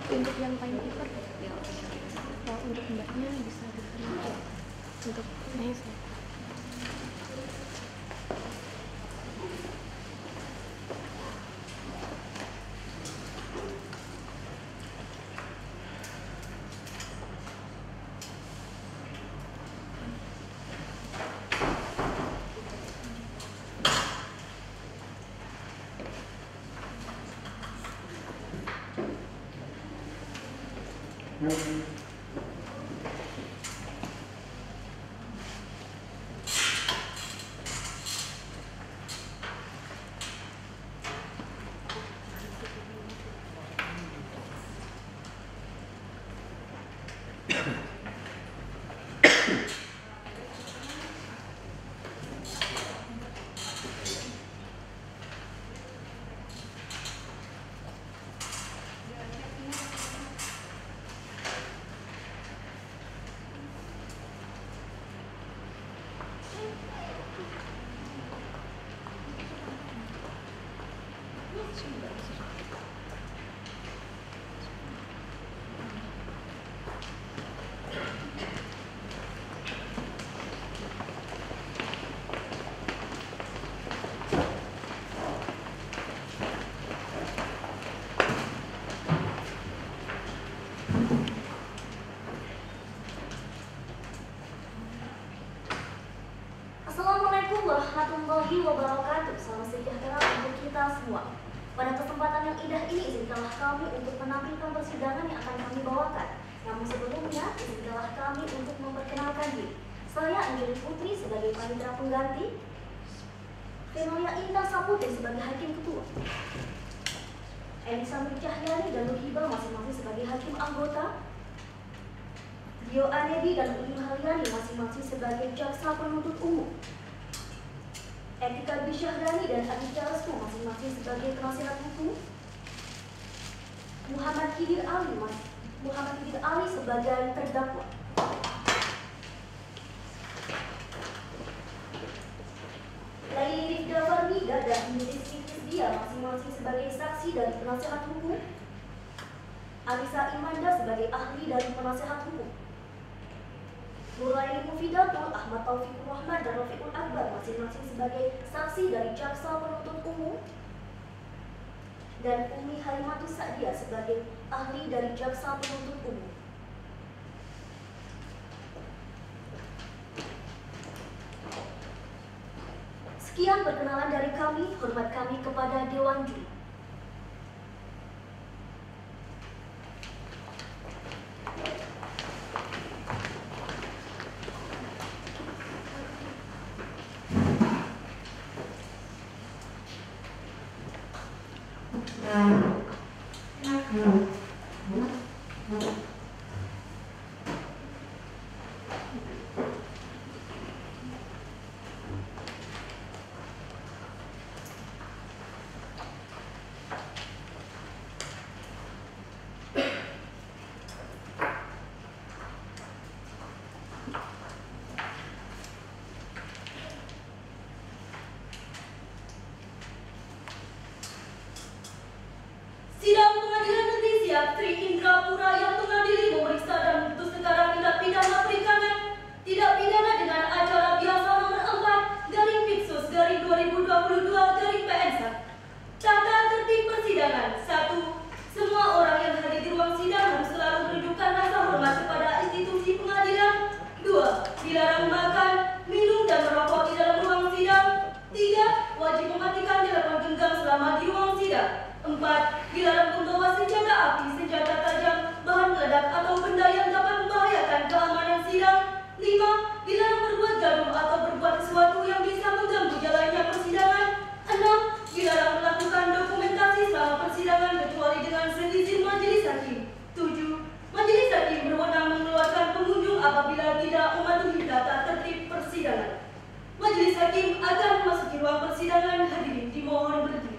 Untuk yang paling prefer, kalau untuk mbaknya bisa diterima untuk Nesa. Warahmatullahi wabarakatuh. Salam sejahtera untuk kita semua. Pada kesempatan yang indah ini, izinkanlah kami untuk menampilkan persidangan yang akan kami bawakan. Namun sebelumnya, izinkanlah kami untuk memperkenalkan diri. Saya Anjali Putri sebagai panitera pengganti, Fenolia Indah Saputri sebagai hakim ketua, Elisa Nur Cahyani dan Nur Hibah masing-masing sebagai hakim anggota, Dio Anedi dan Ulim Haryani masing-masing sebagai jaksa penuntut umum, Etika Bisyahrani dan Adi Charles masing-masing sebagai penasihat hukum, Muhammad Khidir Ali sebagai terdakwa. Laili Rifda Farmida dan Rizky bersedia masing-masing sebagai saksi dari penasihat hukum? Anissa Imanda sebagai ahli dari penasihat hukum. Nuraini Mufidatul, Ahmad Taufikur Rahman, dan Rafiqul Akbar masing-masing sebagai saksi dari jaksa penuntut umum. Dan Umi Halimatus Sa'diyah sebagai ahli dari jaksa penuntut umum. Sekian perkenalan dari kami, hormat kami kepada Dewan Juri. Sidang Pengadilan Negeri Siak Tri Indrapura yang mengadili memeriksa dan memutus perkara tindak pidana perikanan, tidak pidana dengan acara biasa nomor 4 garing Pitsus garing 2022 garing PNSA. Tata tertib persidangan. 1. Semua orang yang hadir di ruang sidang harus selalu menunjukkan rasa hormat kepada institusi pengadilan. 2. Dilarang makan, minum, dan merokok di dalam ruang sidang. 3. Wajib mematikan telepon genggam selama di ruang sidang. 4. Dilarang membawa senjata api, senjata tajam, bahan peledak atau benda yang dapat membahayakan keamanan sidang. 5. Dilarang berbuat gaduh atau berbuat sesuatu yang bisa mengganggu jalannya persidangan. 6. Dilarang melakukan dokumentasi selama persidangan kecuali dengan seizin majelis hakim. 7. Majelis hakim berwenang mengeluarkan pengunjung apabila tidak mematuhi tata tertib persidangan. Majelis hakim akan memasuki ruang persidangan. Hadirin dimohon berdiri.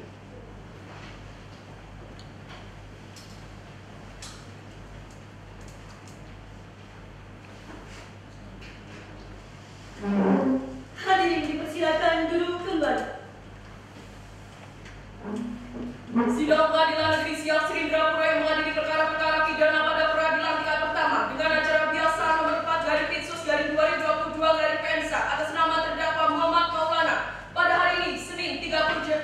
Hadirin dipersilakan duduk kembali. Sidang Pengadilan Negeri Siak Tri Indrapura yang mengadili perkara-perkara pidana pada peradilan tingkat pertama dengan acara biasa nomor 4 garing Pitsus garing 2022 garing PNSA atas nama terdakwa Muhammad Maulana pada hari ini Senin 3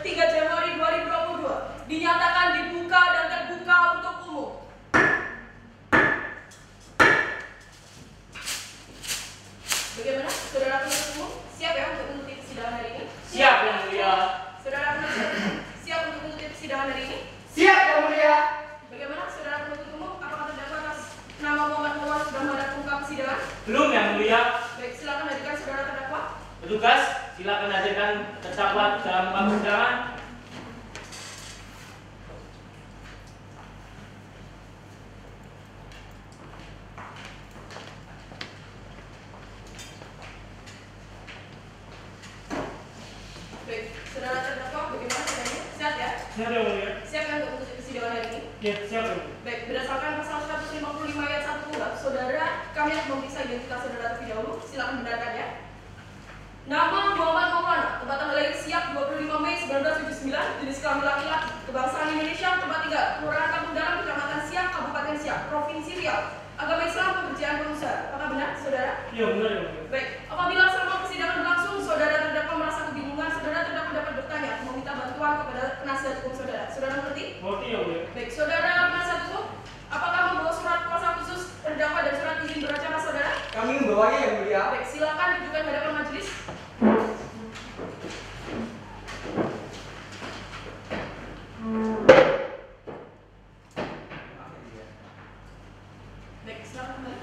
Januari 2022 dinyatakan dibuka dan terbuka untuk umum. Bagaimana, saudara penuntut umum? Siap ya untuk mengikuti persidangan hari ini? Siap, Yang Mulia. Saudara penuntut umum, siap untuk mengikuti persidangan hari ini? Siap, Yang Mulia. Bagaimana, saudara penuntut umum? Apakah terdakwa atas nama Muhammad Maulana sudah menghadap muka persidangan? Belum, Yang Mulia. Baik, silakan hadirkan saudara terdakwa. Petugas, silakan hadirkan terdakwa dalam muka persidangan. Baik, saudara terdakwa, bagaimana keadaannya? Sehat ya? Siap, Yang Mulia. Siap kan untuk mengikuti persidangan hari ini? Ya, siap, Yang Mulia. Baik, berdasarkan pasal 155 ayat 1 kuhap, saudara, kami akan memeriksa identitas saudara terlebih dahulu. Silakan benarkan ya. Nama Muhammad Maulana, tempat tanggal lahir Siak 25 Mei 1979, jenis kelamin laki-laki, kebangsaan Indonesia, tempat tinggal, Kelurahan Kampung Dalam, Kecamatan Siak, Kabupaten Siak, Provinsi Riau, agama Islam, pekerjaan pengusaha. Apakah benar, saudara? Iya, benar, Yang Mulia. Baik, apabila selama persidangan berlangsung, saudara terdakwa merasa kebingungan, saudara terdakwa dapat bertanya, meminta bantuan kepada penasihat hukum saudara. Saudara mengerti? Mengerti, Yang Mulia. Baik, saudara penasihat hukum, apakah membawa surat kuasa khusus terdakwa dan surat izin beracara saudara? Kami membawanya, Yang Mulia. Baik, silakan tunjukkan di hadapan majelis. Baik, silakan kembali.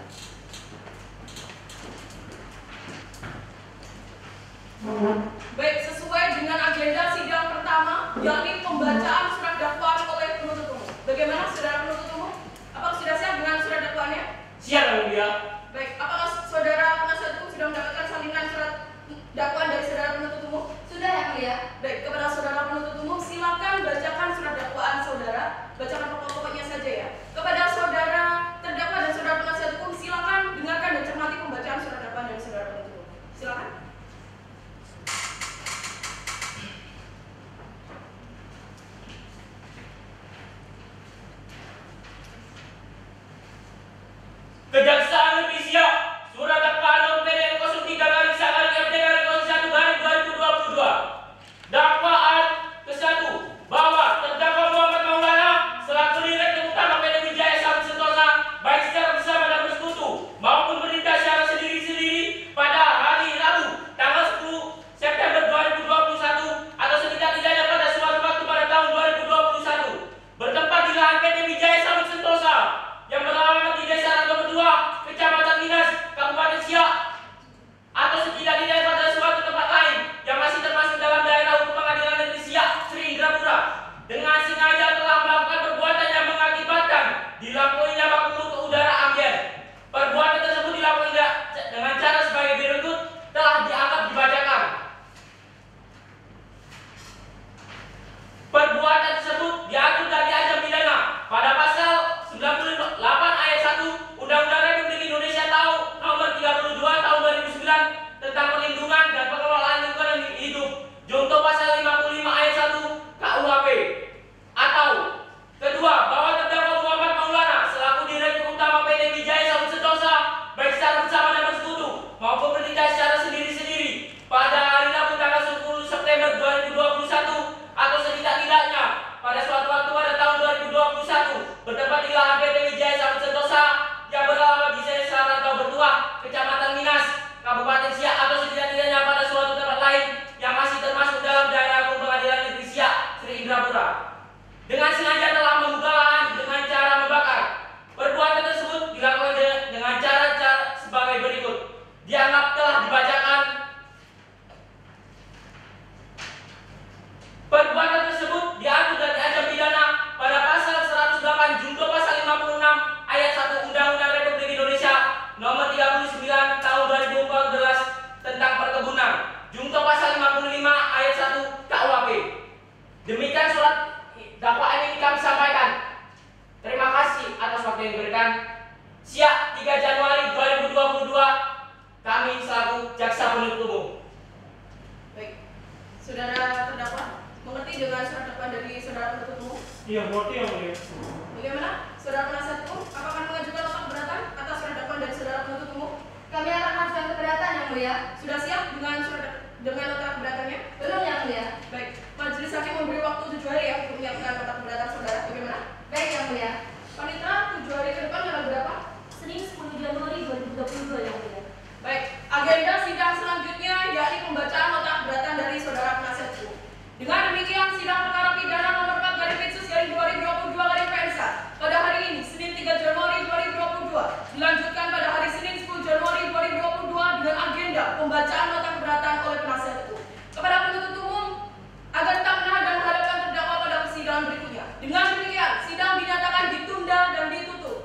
Baik, sesuai dengan agenda sidang pertama, yakni pembacaan surat dakwaan oleh penuntut umum. Bagaimana, saudara penuntut umum? Apakah sudah siap dengan surat dakwaannya? Siap, Yang Mulia. Baik, apakah saudara penasihat hukum sudah mendapatkan salinan surat dakwaan dari saudara penuntut umum? Sudah ya, Mulia? Baik, kepada saudara penuntut umum, silakan bacakan surat dakwaan saudara. Bacakan pokok-pokoknya saja ya. Kepada saudara terdakwa dan saudara penasihat hukum, silakan dengarkan dan cermati pembacaan surat dakwaan dari saudara penuntut umum. Silakan. dakwaan ini kami sampaikan. Terima kasih atas waktu yang diberikan. Siap 3 Januari 2022, kami selaku jaksa penuntut umum. Baik, saudara terdakwa mengerti dengan surat dakwaan dari saudara penuntut umum? Iya, mengerti yang mulia. Bagaimana, saudara penasihat hukum, apakah mengajukan nota keberatan atas surat dakwaan dari saudara penuntut umum? Kami akan mengajukan keberatan yang mulia. Sudah siap dengan nota keberatannya? Belum yang mulia. Baik, majelis hakim memberi waktu 7 hari ya untuk menyiapkan nota keberatan saudara. Bagaimana? Baik yang mulia. Panitera 7 hari ke depan tanggal berapa? Senin 10 Januari 2022 yang mulia. Baik, agenda sidang selanjutnya yakni pembacaan nota keberatan dari saudara penasihat hukum. Dengan demikian, sidang perkara pidana nomor 4/Pitsus/2022/PNSA pada hari ini, Senin 3 Januari 2022, dilanjutkan pada hari Senin 10 Januari 2022 dengan agenda pembacaan nota keberatan oleh penasihat hukum kepada penuntut umum agar tetap menahan dan menghadapkan terdakwa pada persidangan berikutnya. Dengan demikian, sidang dinyatakan ditunda dan ditutup.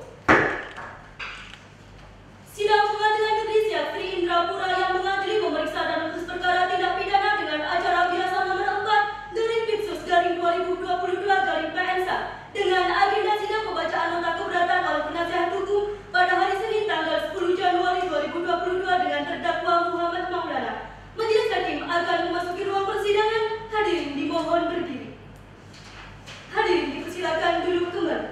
Sidang Pengadilan Negeri Siak Tri Indrapura yang mengadili memeriksa dan memutus perkara tindak pidana dengan acara biasa nomor 4 garing Pitsus garing 2022 PNSA dengan agenda sidang pembacaan nota keberatan oleh penasihat hukum pada hari Senin tanggal 10 Januari 2022 dengan terdakwa Muhammad Maulana. Majelis hakim akan memasuki ruang persidangan. Hadirin dimohon berdiri. Hadirin dipersilakan duduk kembali.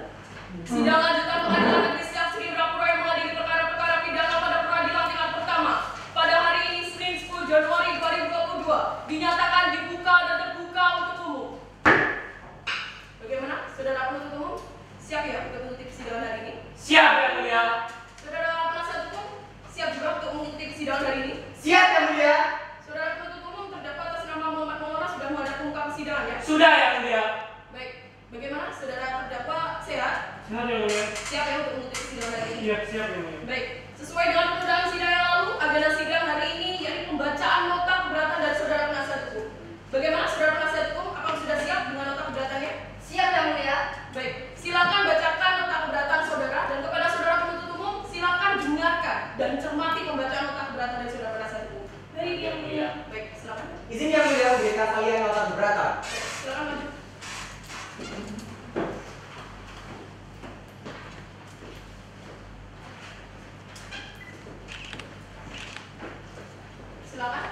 Sidang lanjutan Pengadilan Negeri Siak Tri Indrapura yang mengadili perkara-perkara pidana pada peradilan tingkat pertama pada hari ini Senin 10 Januari 2022 dinyatakan dibuka dan terbuka untuk umum. Bagaimana, saudara penuntut umum? Siap ya untuk mengikuti persidangan hari ini? Siap yang mulia. Saudara penasihat hukum, siap juga untuk mengikuti persidangan hari ini? Siap yang mulia. Saudara penuntut umum terdakwa atas nama Muhammad Maulana sudah menghadap muka persidangan ya? Sudah yang mulia. Baik, bagaimana saudara terdakwa sehat? Siap yang mulia. Siap ya untuk mengikuti persidangan hari ini? Siap yang mulia. Baik, sesuai dengan penundaan sidang yang lalu, agenda sidang hari ini yakni pembacaan nota keberatan dari saudara penasihat hukum. Bagaimana saudara penasihat hukum? Apakah sudah siap dengan nota keberatannya? Siap yang mulia. Baik, silakan bacakan nota keberatan saudara dan kepada saudara penuntut umum silakan dengarkan dan cermati pembacaan nota keberatan dari saudara penasihat hukum. Baik yang mulia. Baik, silakan. Izin yang mulia memberikan kalian nota keberatan. Silakan maju. Silakan.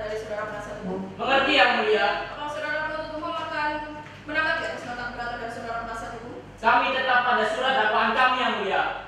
dari saudara penasihat hukum? Mengerti yang mulia. Apakah saudara penuntut umum akan menanggapi atas nota keberatan dari saudara penasihat hukum? Kami tetap pada surat dakwaan kami yang mulia.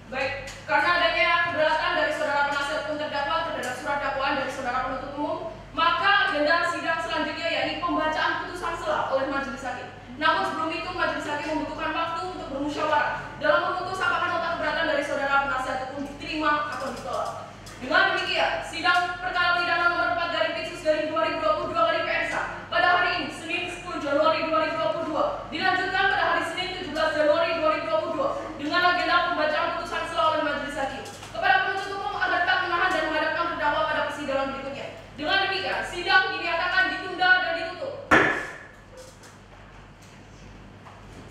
Baik, karena adanya keberatan dari saudara penasihat hukum terdakwa terhadap surat dakwaan dari saudara penuntut umum, maka agenda sidang selanjutnya yakni pembacaan putusan sela oleh majelis hakim. Namun sebelum itu majelis hakim membutuhkan waktu untuk bermusyawarah dalam memutus apakah nota keberatan dari saudara penasihat hukum diterima atau ditolak. Dengan demikian, sidang perkara pidana nomor 4/2022/PNSA pada hari ini Senin 10 Januari 2022 dilanjutkan pada hari Senin 17 Januari 2022 dengan agenda pembacaan putusan sela oleh majelis hakim kepada penuntut umum agar tak menahan dan menghadapkan terdakwa pada persidangan berikutnya. Dengan demikian, sidang dinyatakan ditunda dan ditutup.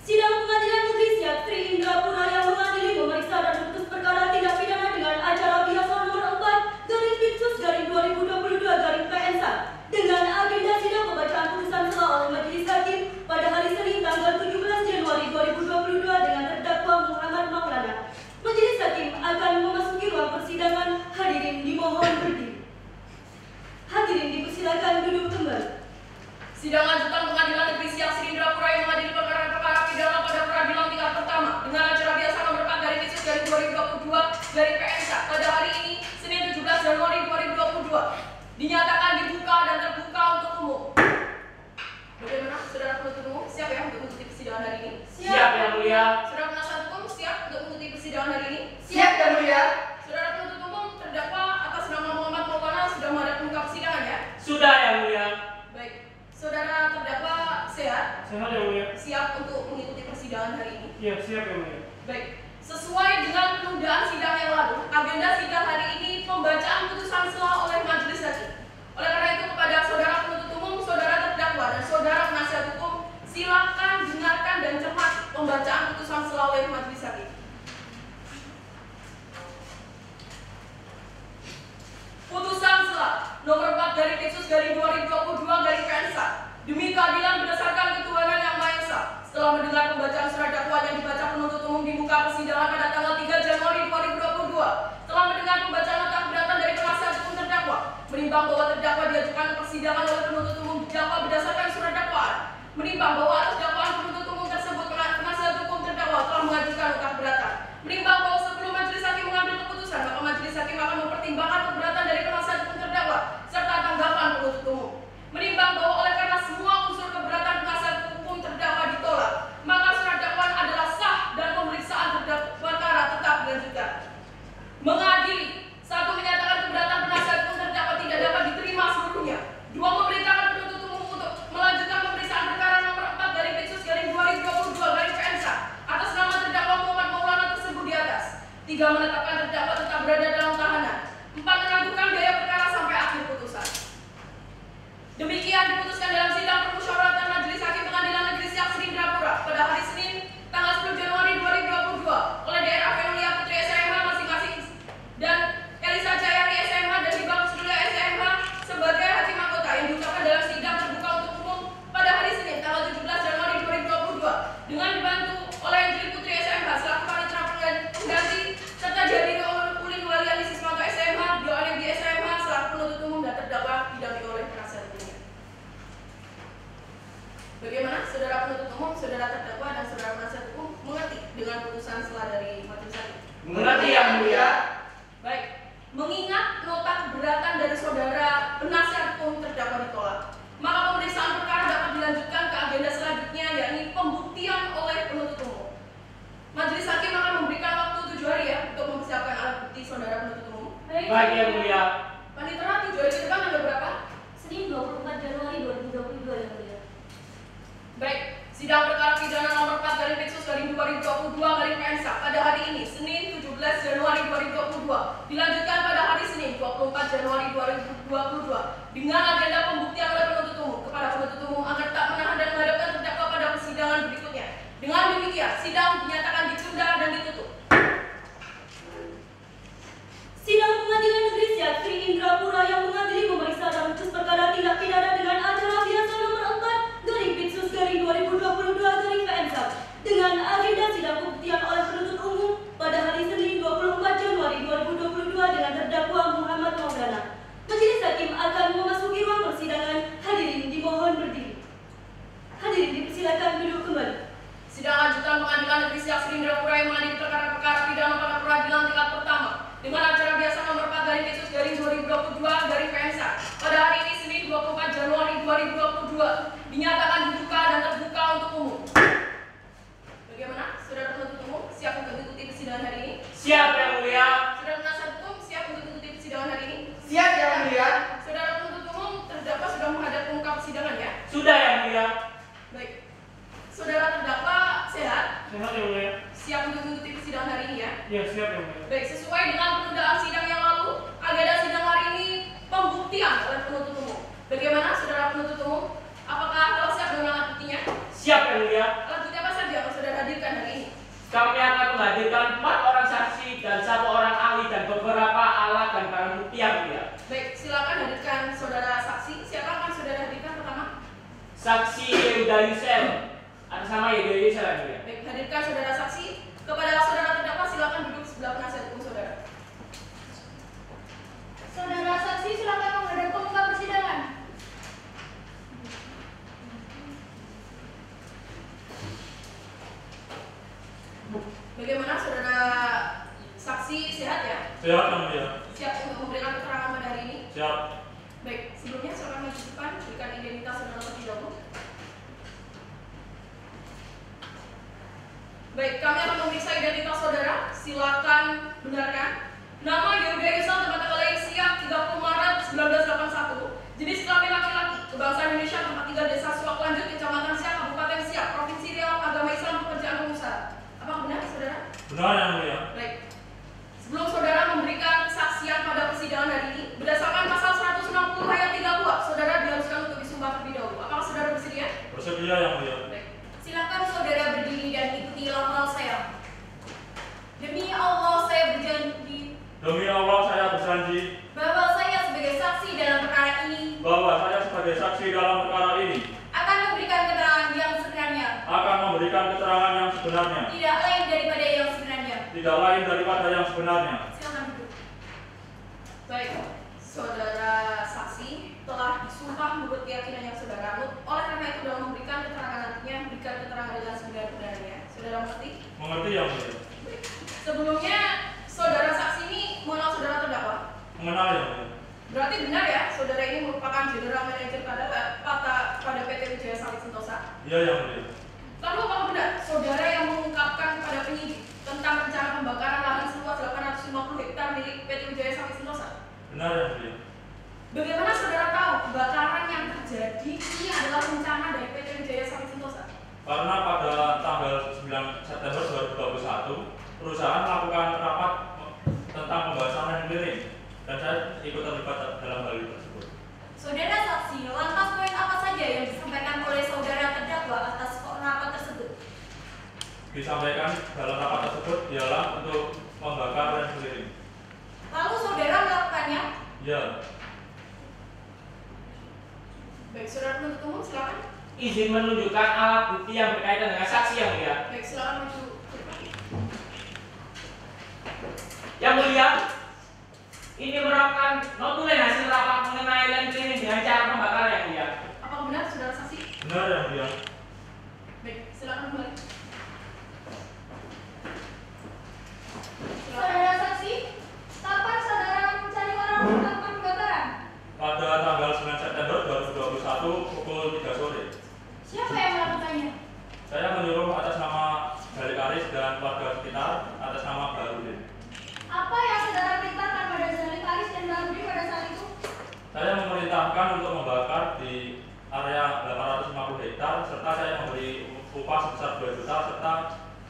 Sidang Pengadilan Negeri Siak Tri Indrapura yang mengadili memeriksa dan memutus perkara tindak pidana dengan acara biasa nomor 4/Pitsus/2022/PNSA dengan agenda sidang pembacaan putusan sela oleh majelis hakim pada hari Senin tanggal 17 Januari 2022 dengan terdakwa Muhammad Maulana. Majelis hakim akan memasuki ruang persidangan. Hadirin dimohon berdiri. Hadirin dipersilakan duduk kembali. Sidang lanjutan Pengadilan Negeri Siak Tri Indrapura yang mengadili perkara-perkara pidana pada peradilan tingkat pertama dengan acara biasa nomor 4/Pitsus/2022/PNSA pada hari ini Senin 17 Januari 2022 dinyatakan dibuka dan terbuka untuk umum. Bagaimana saudara penuntut umum siap ya untuk mengikuti persidangan hari ini? Siap yang mulia. Saudara penasihat hukum siap untuk mengikuti persidangan hari ini? Siap yang mulia. Saudara penuntut umum terdakwa atas nama Muhammad Maulana sudah menghadap muka persidangan ya? Sudah yang mulia. Baik, saudara terdakwa sehat? Sehat yang mulia. Siap untuk mengikuti persidangan hari ini? Iya, siap yang mulia. Baik, sesuai dengan penundaan sidang yang lalu, agenda sidang hari ini pembacaan putusan sela oleh majelis hakim. Oleh karena itu kepada saudara penuntut umum, saudara terdakwa dan saudara penasihat hukum, silakan dengarkan dan cermati pembacaan putusan sela oleh majelis hakim. Putusan sela nomor 4/Pitsus/2022/PNSA demi keadilan berdasarkan ketuhanan yang Maha Esa. Setelah mendengar pembacaan surat dakwaan yang dibaca penuntut umum di muka persidangan pada tanggal 3 Januari 2022, telah mendengar pembacaan nota keberatan dari penasihat hukum terdakwa, menimbang bahwa terdakwa diajukan ke persidangan oleh penuntut umum didakwa berdasarkan surat dakwaan, menimbang bahwa atas dakwaan penuntut umum tersebut penasihat hukum terdakwa telah mengajukan nota keberatan, menimbang bahwa sebelum majelis hakim mengambil keputusan, maka majelis hakim akan mempertimbangkan keberatan dari penasihat hukum terdakwa serta tanggapan penuntut umum, menimbang bahwa oleh karena semua unsur keberatan penasihat hukum terdakwa ditolak, maka surat dakwaan adalah sah dan pemeriksaan terhadap perkara tetap dilanjutkan. Mengadili, 1. Menyatakan keberatan penasihat hukum terdakwa tidak dapat diterima seluruhnya. 2. Memerintahkan penuntut umum untuk melanjutkan pemeriksaan perkara nomor 4/Pitsus/2022/PNSA atas nama terdakwa Muhammad Maulana tersebut di atas. Iya, siap yang mulia. Baik, sesuai dengan penundaan sidang yang lalu, agenda sidang hari ini pembuktian oleh penuntut umum. Bagaimana saudara penuntut umum? Apakah telah siap dengan alat buktinya? Siap yang mulia. Alat bukti apa saja yang saudara hadirkan hari ini? Kami akan menghadirkan 4 orang saksi dan 1 orang ahli dan beberapa alat dan barang bukti yang mulia. Baik, silakan hadirkan saudara saksi. Siapa akan saudara hadirkan pertama? Saksi Yehuda Yusel atas nama Yehuda Yusel yang mulia. Baik, hadirkan saudara saksi. Kepada saudara terdakwa silakan duduk sebelah penasihat hukum saudara. Saudara saksi silakan menghadap ke muka persidangan. Bagaimana saudara saksi, sehat ya? Siap yang mulia. Siap untuk memberikan keterangan pada hari ini? Siap. Baik, sebelumnya silakan maju ke depan, berikan identitas saudara terlebih dahulu. Baik, kami akan memeriksa identitas saudara. Silakan benarkan. Nama Yehuda Yusel, tempat tanggal lahir Siak 30 Maret 1981. Jenis kelamin laki-laki, kebangsaan Indonesia, tempat tinggal Desa Suak Lanjut, Kecamatan Siak, Kabupaten Siak, Provinsi Riau, agama Islam, pekerjaan pengusaha. Apakah benar, saudara? Benar yang mulia. Baik. Sebelum saudara memberikan kesaksian pada persidangan hari ini, berdasarkan pasal 160 ayat 3 kuhap, saudara diharuskan untuk disumpah terlebih dahulu. Apakah saudara bersedia? Bersedia yang mulia. Baik. Silakan saudara berdiri dan ikuti lafal saya. Demi Allah saya berjanji Demi Allah saya berjanji bahwa saya sebagai saksi dalam perkara ini bahwa saya sebagai saksi dalam perkara ini akan memberikan keterangan yang sebenarnya, akan memberikan keterangan yang sebenarnya, tidak lain daripada yang sebenarnya. tidak lain daripada yang sebenarnya. Silakan duduk. Baik, saudara saksi telah disumpah menurut keyakinan yang saudara anut. Oleh karena itu dalam memberikan keterangan nantinya berikan keterangan dengan sebenar-benarnya. Saudara mengerti? Mengerti yang mulia. Baik. Sebelumnya saudara saksi ini mengenal saudara terdakwa. Mengenal yang mulia. Berarti benar ya, saudara ini merupakan general manager pada PT Wijaya Sawit Sentosa. Iya yang mulia. Lalu apakah benar saudara yang mengungkapkan kepada penyidik tentang rencana pembakaran lahan seluas 850 hektar milik PT Wijaya Sawit Sentosa? Benar yang mulia. Bagaimana saudara tahu kebakaran yang terjadi ini adalah rencana dari PT Wijaya Sawit Sentosa? Karena pada tanggal 9 September 2021 perusahaan melakukan rapat tentang pembahasan land clearing dan saya ikut terlibat dalam hal tersebut. Saudara saksi, lantas poin apa saja yang disampaikan oleh saudara terdakwa atas rapat tersebut? Disampaikan dalam rapat tersebut ialah untuk membakar land clearing. Lalu saudara melakukannya? Ya. Baik, saudara penuntut umum silakan. Izin menunjukkan alat bukti yang berkaitan dengan saksi yang mulia. Baik, silakan maju. Yang mulia, ini merupakan notulen hasil rapat mengenai land clearing dengan cara pembakaran yang mulia. Apakah benar saudara saksi? Benar yang mulia. Baik, silakan kembali. Saudara saksi, kapan saudara mencari orang untuk melakukan pembakaran? Pada tanggal 9 September 2021 pukul 3 sore. Siapa yang melakukannya? Saya menyuruh atas nama Dalik Aris dan warga sekitar atas nama Barudin. Apa yang saudara perintahkan pada Zalik Aris dan Barudin pada saat itu? Saya memerintahkan untuk membakar di area 850 hektar serta saya memberi upah sebesar 2 juta serta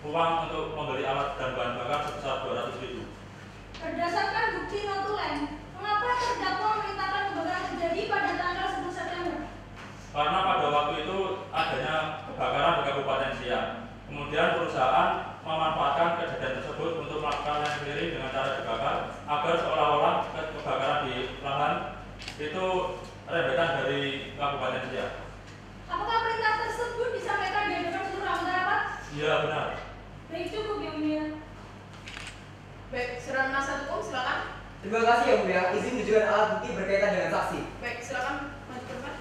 uang untuk membeli alat dan bahan bakar sebesar 200.000. Berdasarkan bukti notulen, mengapa terdakwa memerintahkan pembakaran terjadi pada tanggal 10 September? Karena pada waktu itu adanya kebakaran di Kabupaten Siak. Kemudian perusahaan memanfaatkan kejadian tersebut untuk melakukan land clearing dengan cara dibakar agar seolah-olah kebakaran di lahan itu rembetan dari Kabupaten Siak. Apakah perintah tersebut disampaikan di hadapan seluruh anggota rapat? Iya benar. Baik, cukup yang mulia. Baik, saudara penasihat hukum silakan. Terima kasih yang mulia. Izin menunjukkan alat bukti berkaitan dengan saksi. Baik, silakan maju ke depan.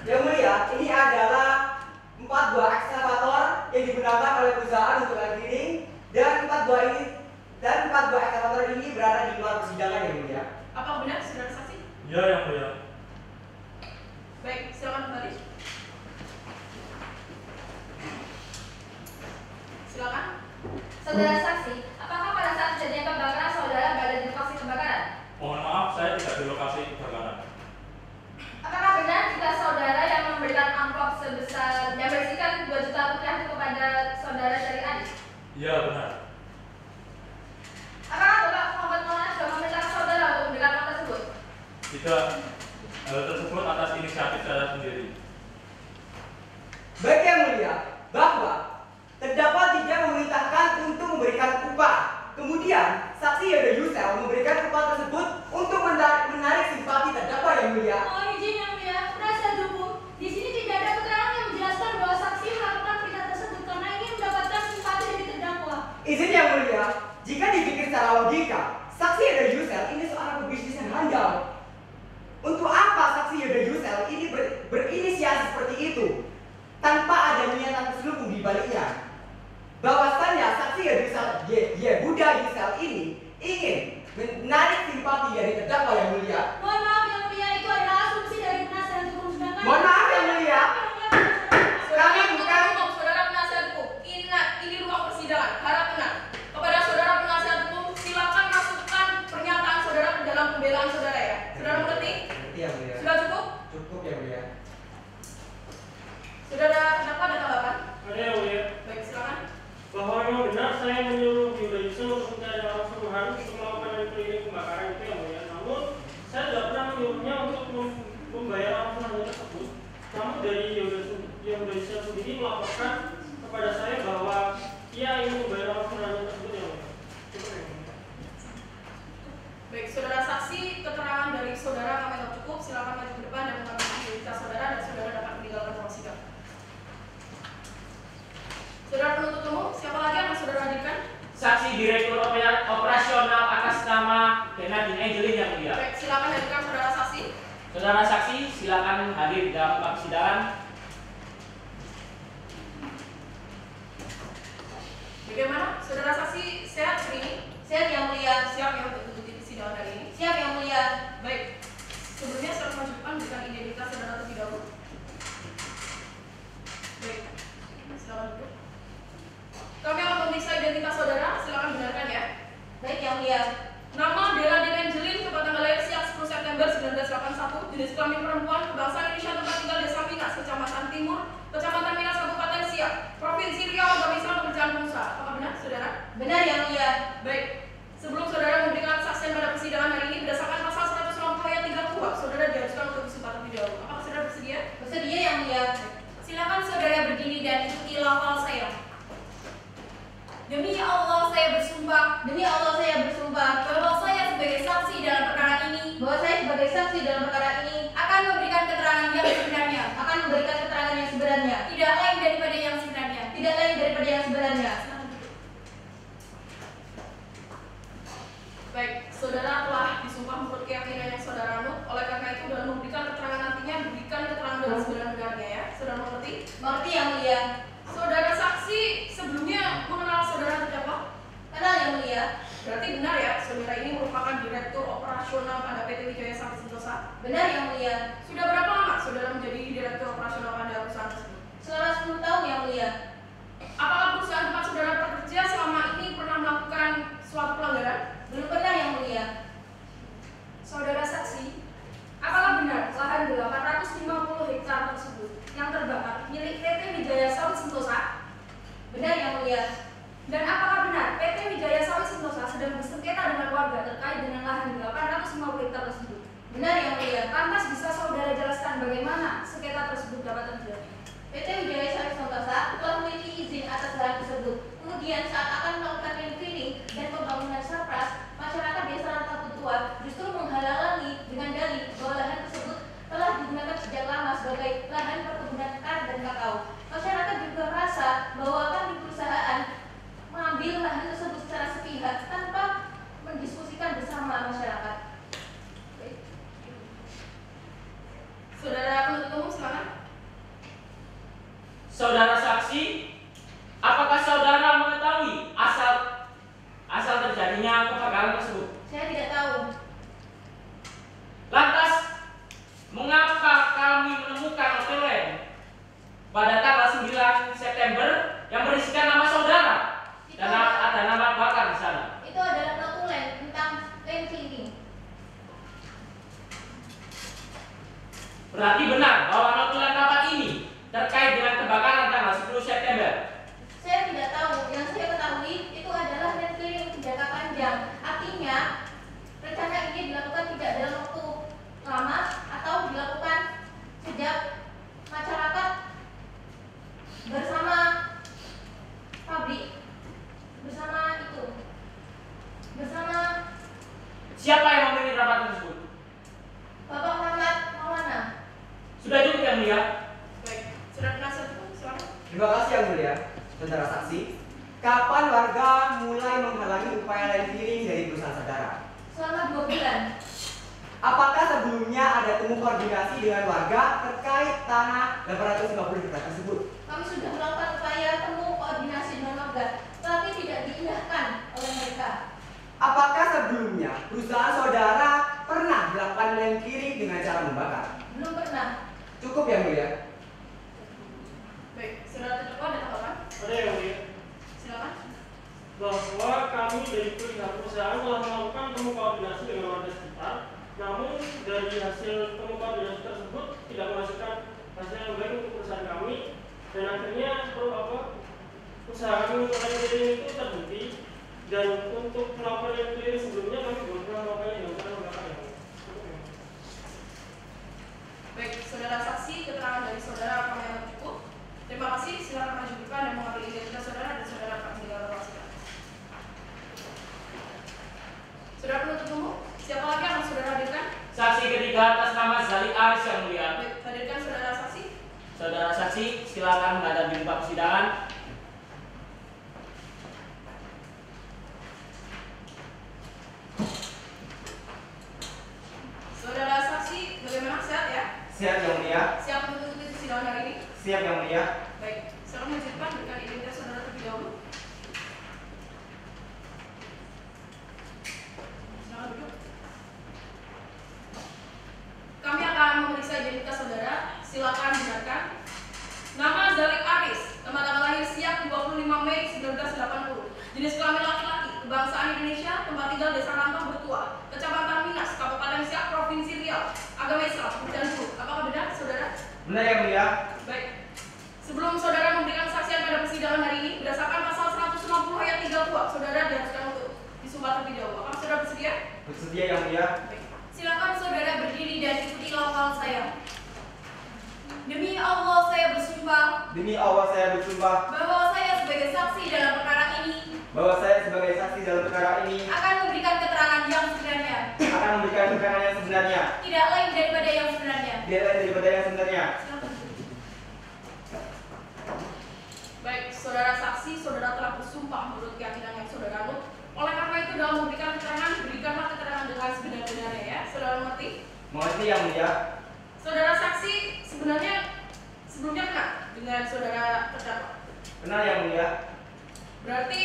Yang mulia, ini adalah 4 buah ekskavator yang digunakan oleh perusahaan untuk land clearing dan 4 buah ekskavator ini berada di luar persidangan yang mulia. Apakah benar saudara saksi? Iya yang mulia. Baik, silakan kembali. Silakan. Saudara saksi, apakah pada saat kejadian kebakaran saudara berada di lokasi kebakaran? Tidak hal tersebut atas inisiatif saya sendiri. Baik Yang Mulia, bahwa terdakwa tidak memerintahkan untuk memberikan upah. Kemudian, saksi Yoda Yusel memberikan upah tersebut untuk menarik simpati terdakwa Yang Mulia. Mohon izin Yang Mulia, penasihat hukum. Di sini tidak ada keterangan yang menjelaskan bahwa saksi melakukan perintah tersebut karena ingin mendapatkan simpati dari terdakwa. Izin Yang Mulia, jika dipikir secara logika, saksi Yoda Yusel ini seorang pebisnis yang handal. Untuk apa saksi Yoda Yusel ini berinisiasi seperti itu tanpa ada niatan terselubung di baliknya? Bahwasannya saksi Yehuda Yusel ini ingin menarik simpati dari terdakwa Yang Mulia. Mohon maaf Yang Mulia, itu adalah asumsi dari penasihat hukum. Sedangkan Mohon maaf Yang Mulia, kami bukan. Saudara penasihat hukum, ini ruang persidangan. Harap tenang. Kepada saudara penasihat hukum, silakan masukkan pernyataan saudara ke dalam pembelaan saudara ya. Saudara mengerti? Ngerti Yang Mulia. Sudah cukup? Cukup Yang Mulia. Saudara terdakwa ada tanggapan? Ada Yang Mulia, Baik, silakan. bahwa memang benar saya menyuruh Yoda Yusel untuk mencari orang suruhan untuk melakukan cleaning kebakaran itu Yang Mulia. Namun saya tidak pernah menyuruhnya untuk membayar orang suruhan tersebut. Namun dari Yoda Yusel sendiri melaporkan kepada saya bahwa ia ingin membayar orang suruhan tersebut Yang Mulia. Cukup Yang Mulia. Baik, saudara saksi, keterangan dari saudara kami telah cukup. Silakan maju ke depan dan mengambil identitas saudara dan saudara dapat meninggalkan ruang sidang. Saudara penuntut umum, siapa lagi yang saudara hadirkan? Saksi Direktur Operasional atas nama Denadine Angelin Yang Mulia. Baik, silakan hadirkan saudara saksi. Saudara saksi, silakan hadir di dalam ruang persidangan. Bagaimana? Saudara saksi sehat hari ini? Sehat Yang Mulia. Siap ya untuk mengikuti persidangan hari ini? Siap Yang Mulia. Baik, sebelumnya saya maju depan berikan identitas saudara terlebih dahulu. Baik, silakan duduk. Kami akan memeriksa identitas saudara, silakan benarkan ya. Baik Yang Mulia. Nama Denadine Angelin, tempat tanggal lahir siap 10 September 1981, jenis kelamin perempuan, kebangsaan Indonesia, tempat tinggal Desa Minas, Kecamatan Timur, Kecamatan Minas, Kabupaten Siak, Provinsi Riau, agama Islam, pekerjaan pengusaha. Apakah benar, saudara? Benar Yang Mulia. Baik, sebelum saudara memberikan kesaksian pada persidangan hari ini berdasarkan pasal 190 ayat 3 saudara diharuskan untuk bersumpah terlebih dahulu. Apakah saudara bersedia? Bersedia Yang Mulia. Silakan saudara berdiri dan ikuti lafal saya. Demi Allah saya bersumpah Demi Allah saya bersumpah bahwa saya sebagai saksi dalam perkara ini bahwa saya sebagai saksi dalam perkara ini akan memberikan keterangan yang sebenarnya, akan memberikan keterangan yang sebenarnya, tidak lain daripada yang sebenarnya. tidak lain daripada yang sebenarnya. Baik, saudara telah disumpah menurut keyakinan yang saudara anut. Oleh karena itu dalam memberikan keterangan nantinya berikan keterangan dengan sebenar-benarnya ya. Saudara mengerti? Mengerti Yang Mulia. Saudara saksi sebelumnya mengenal saudara terdakwa? Kenal Yang Mulia. Berarti benar ya, saudara ini merupakan direktur operasional pada PT Wijaya Sawit Sentosa. Benar Yang Mulia. Sudah berapa lama saudara menjadi direktur operasional pada perusahaan tersebut? Selama 10 tahun Yang Mulia. Apakah perusahaan tempat saudara bekerja selama ini pernah melakukan suatu pelanggaran? Belum pernah Yang Mulia. Saudara saksi, apakah benar lahan 850 hektar tersebut yang terbakar milik PT Wijaya Sawit Sentosa? Benar Yang Mulia. Dan apakah benar PT Wijaya Sawit Sentosa sedang bersengketa dengan warga terkait dengan lahan 850 hektar tersebut? Benar Yang Mulia. Lantas bisa saudara jelaskan bagaimana sengketa tersebut dapat terjadi? PT Wijaya Sawit Sentosa telah memiliki izin atas lahan tersebut. Kemudian saat akan melakukan cleaning dan pembangunan surpras, masyarakat desa Rantau Tua justru menghalangi dengan dalih bahwa lahan tersebut telah digunakan sejak lama sebagai lahan perkebunan karet dan kakao. Masyarakat juga merasa bahwa kami perusahaan mengambil lahan tersebut secara sepihak tanpa mendiskusikan bersama masyarakat. Saudara penuntut umum silakan. Saudara saksi, apakah saudara mengetahui asal terjadinya kebakaran tersebut? Saya tidak tahu. Lantas, mengapa kami menemukan notulen pada tanggal 9 September yang berisikan nama saudara dan ada nama bakar di sana? Itu adalah notulen tentang land cleaning. Berarti benar bahwa notulen rapat ini terkait dengan kebakaran tanggal 10 September. Saya tidak tahu. Yang saya ketahui itu adalah land cleaning jangka panjang. Artinya rencana ini dilakukan tidak dalam waktu lama Siapa yang memimpin rapat tersebut? Bapak Muhammad Maulana. Sudah cukup yang mulia. Baik, saudara penasihat hukum, silakan. Terima kasih yang mulia, saudara saksi. Kapan warga mulai menghalangi upaya land clearing dari perusahaan saudara? Selama 2 bulan. Apakah sebelumnya ada temu koordinasi dengan warga terkait tanah 850 hektar tersebut? Kami sudah melakukan upaya temu koordinasi dengan warga, tapi tidak diindahkan oleh mereka. Apakah sebelumnya perusahaan saudara pernah melakukan land clearing dengan cara membakar? Belum pernah. Cukup yang mulia. Baik, saudara terdakwa ada tanggapan? Ada yang mulia. Silakan. Bahwa kami dari pihak perusahaan telah melakukan temu koordinasi dengan warga sekitar, namun dari hasil temu koordinasi tersebut tidak menghasilkan hasil yang baik untuk perusahaan kami, dan akhirnya usaha kami untuk land clearing itu terhenti. Dan untuk melakukan land clearing sebelumnya kami belum pernah melakukannya dengan cara membakar yang mulia. Baik, saudara saksi, keterangan dari saudara kami yang cukup. Terima kasih, silakan maju depan dan mengambil identitas saudara dan saudara akan tinggal perwakilan. Saudara penuntut umum, siapa lagi yang saudara hadirkan? Saksi ketiga atas nama Zali Aris yang mulia. Baik, hadirkan saudara saksi. Saudara saksi, silakan menghadap di muka persidangan. Saudara saksi, bagaimana, sehat ya? Siap yang mulia. Siap untuk mengikuti persidangan hari ini? Siap yang mulia. Baik, silakan maju depan dengan identitas saudara terlebih dahulu. Silakan duduk. Kami akan memeriksa identitas saudara. Silakan dengarkan. Nama Zalik Aris, tempat tanggal lahir siap 25 Mei 1980. Jenis kelamin laki-laki, kebangsaan Indonesia, tempat tinggal Desa Rantau Bertua, Kecamatan Minas, Kabupaten Siak, Provinsi Riau, agama Islam, dan Buku. Apakah benar, saudara? Benar yang mulia. Baik. Sebelum saudara memberikan kesaksian pada persidangan hari ini, berdasarkan pasal 160 ayat 3 kuhap, saudara diharuskan untuk disumpah terlebih dahulu. Apakah saudara bersedia? Bersedia yang mulia. Baik. Silakan saudara berdiri dan ikuti lafal saya. Demi Allah saya bersumpah Demi Allah saya bersumpah bahwa saya sebagai saksi dalam perkara ini bahwa saya sebagai saksi dalam perkara ini akan memberikan keterangan yang sebenarnya, akan memberikan keterangan yang sebenarnya, tidak lain daripada yang sebenarnya. tidak lain daripada yang sebenarnya. Silakan. Baik, saudara saksi, saudara telah bersumpah menurut keyakinan yang saudara anut. Oleh karena itu dalam memberikan keterangan, berikanlah keterangan dengan sebenar-benarnya ya. Saudara mengerti? Mengerti yang mulia. Saudara saksi sebenarnya sebelumnya kenal dengan saudara terdakwa. Benar yang mulia. Berarti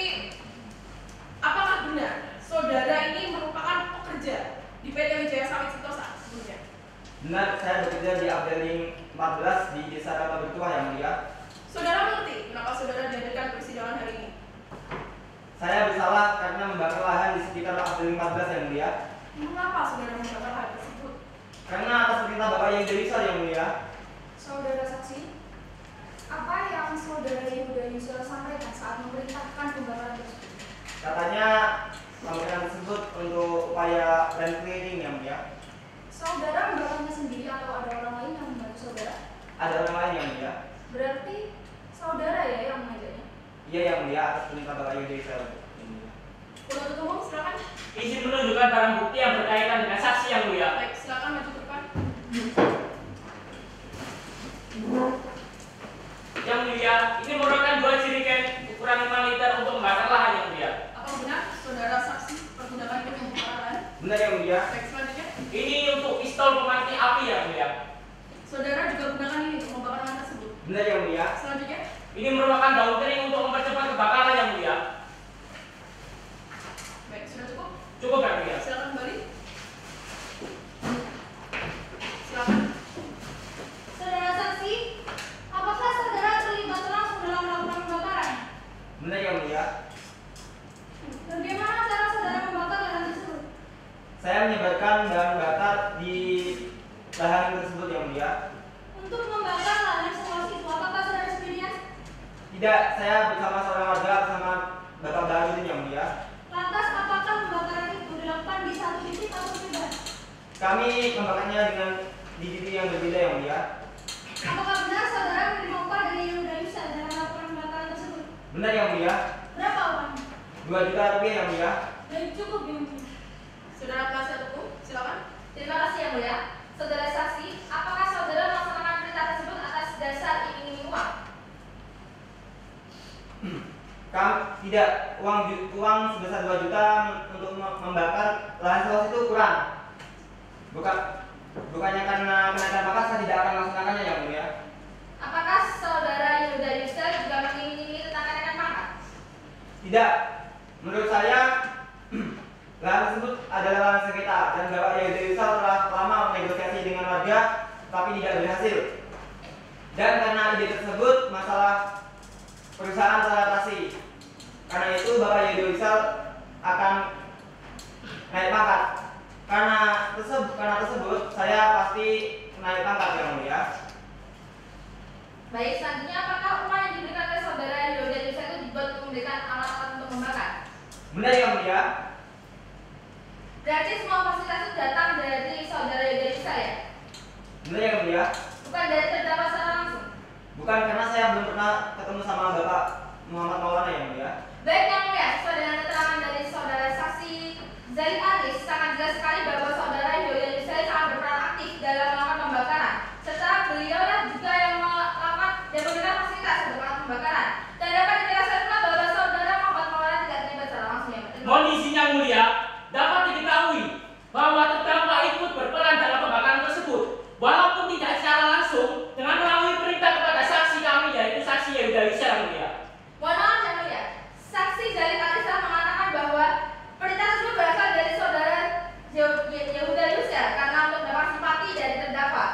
apakah benar saudara ini merupakan pekerja di PT Wijaya Sawit Sentosa sebelumnya? Benar, saya bekerja di Upbuilding 14 di Desa Rantau Bertua yang mulia. Saudara mengerti kenapa saudara dihadirkan persidangan hari ini? Saya bersalah karena membakar lahan di sekitar Upbuilding 14 yang mulia. Mengapa saudara membakar lahan tersebut? Karena atas perintah Bapak Yehuda Yusel yang mulia. Saudara saksi, apa yang saudara Yehuda Yusel sampaikan saat memerintahkan pembakaran tersebut? Katanya sampaikan tersebut untuk upaya land clearing yang mulia. Saudara membakarnya sendiri atau ada orang lain yang membantu saudara? Ada orang lain yang mulia. Berarti saudara ya yang mengajaknya? Iya yang mulia, atas perintah Bapak Yehuda Yusel. Penuntut umum silakan. Izin menunjukkan barang bukti yang berkaitan dengan saksi yang mulia. Baik, silakan maju ke depan. Yang mulia, ini merupakan 2 jerigen ukuran 5 liter untuk membakar lahan yang mulia. Apa benar saudara saksi pergunakan untuk membakar lahan? Benar yang mulia. Baik, selanjutnya. Ini untuk pistol pemanti api yang mulia. Saudara juga gunakan ini untuk membakar lahan tersebut. Benar yang mulia. Selanjutnya. Ini merupakan daun kering untuk mempercepat kebakaran yang mulia. Baik, sudah cukup? Cukup yang mulia. Silakan kembali. Silakan. Saudara saksi, apakah saudara terlibat langsung dalam melakukan pembakaran? Benar yang mulia. Bagaimana cara saudara membakar lahan tersebut? Saya menyebarkan bahan bakar di lahan tersebut yang mulia. Untuk membakar lahan seluas itu, apakah saudara sendirian? Tidak, saya bersama seorang warga bersama Bapak Baharudin yang mulia. Lantas, apakah pembakaran itu dilakukan di satu titik atau tidak? Kami membakarnya dengan di titik yang berbeda yang mulia. Apakah benar saudara menerima upah dari Yehuda Yusel dalam melakukan pembakaran tersebut? Benar yang mulia. Berapa upahnya? 2 juta rupiah yang mulia. Baik, cukup ya. Saudara penasihat uang sebesar 2 juta untuk membakar lahan seluas itu kurang. Bukannya karena kenaikan pangkat saya tidak akan melaksanakannya, Yang Mulia. Apakah saudara Yehuda Yusel juga mengiming-imingi tentang kenaikan pangkat? Tidak. Menurut saya, lahan tersebut adalah lahan sengketa dan Bapak Yehuda Yusel telah lama menegosiasi dengan warga, tapi tidak berhasil. Dan karena ide tersebut, masalah perusahaan teratasi. Karena itu, Bapak Yehuda Yusel akan naik pangkat. Karena tersebut, saya pasti naik pangkat, Yang Mulia. Baik, selanjutnya apakah uang yang diberikan oleh saudara Yehuda Yusel itu dibuat untuk memberikan alat-alat untuk membakar? Benar, Yang Mulia. Berarti semua fasilitas itu datang dari saudara Yehuda Yusel ya? Benar, Yang Mulia. Bukan dari terdakwa secara langsung? Bukan, karena saya belum pernah ketemu sama Bapak Muhammad Maulana, Yang Mulia. Baik, Yang Mulia, sesuai dengan keterangan dari saudara saksi Zaid Aris, sangat jelas sekali bahwa saudara Yehuda Yusel sangat berperan aktif dalam melakukan pembakaran, serta beliau lah juga yang melakukan dan memberikan fasilitas untuk melakukan pembakaran. Dan dapat dijelaskan pula bahwa saudara Muhammad Maulana tidak terlibat secara langsung ya. Mohon izin Yang Mulia, dapat diketahui bahwa terdakwa ikut berperan dalam pembakaran tersebut, walaupun tidak secara langsung, dengan melalui perintah kepada saksi kami, yaitu saksi Yehuda Yusel, Yang Mulia. Mohon maaf Yang Mulia, saksi Zaid Aris telah mengatakan bahwa perintah tersebut berasal dari saudara Yehuda Yusel karena untuk mendapat simpati dari terdakwa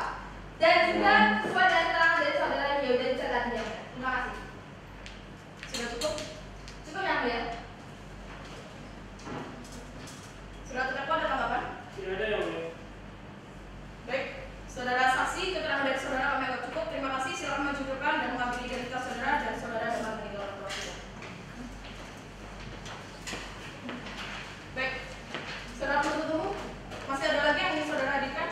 dan juga sesuai dengan keterangan dari saudara Yehuda Yusel tadi. Ya. Terima kasih. Sudah cukup? Cukup Yang Mulia. Sudah terdakwa ada tanggapan? Tidak ada, Yang Mulia. Baik, saudara saksi, keterangan dari saudara kami anggap cukup. Terima kasih. Silakan maju ke depan dan mengambil identitas saudara dan saudara dapat meninggalkan ruang sidang. Baik, saudara penuntut umum, masih ada lagi yang ingin saudara hadirkan?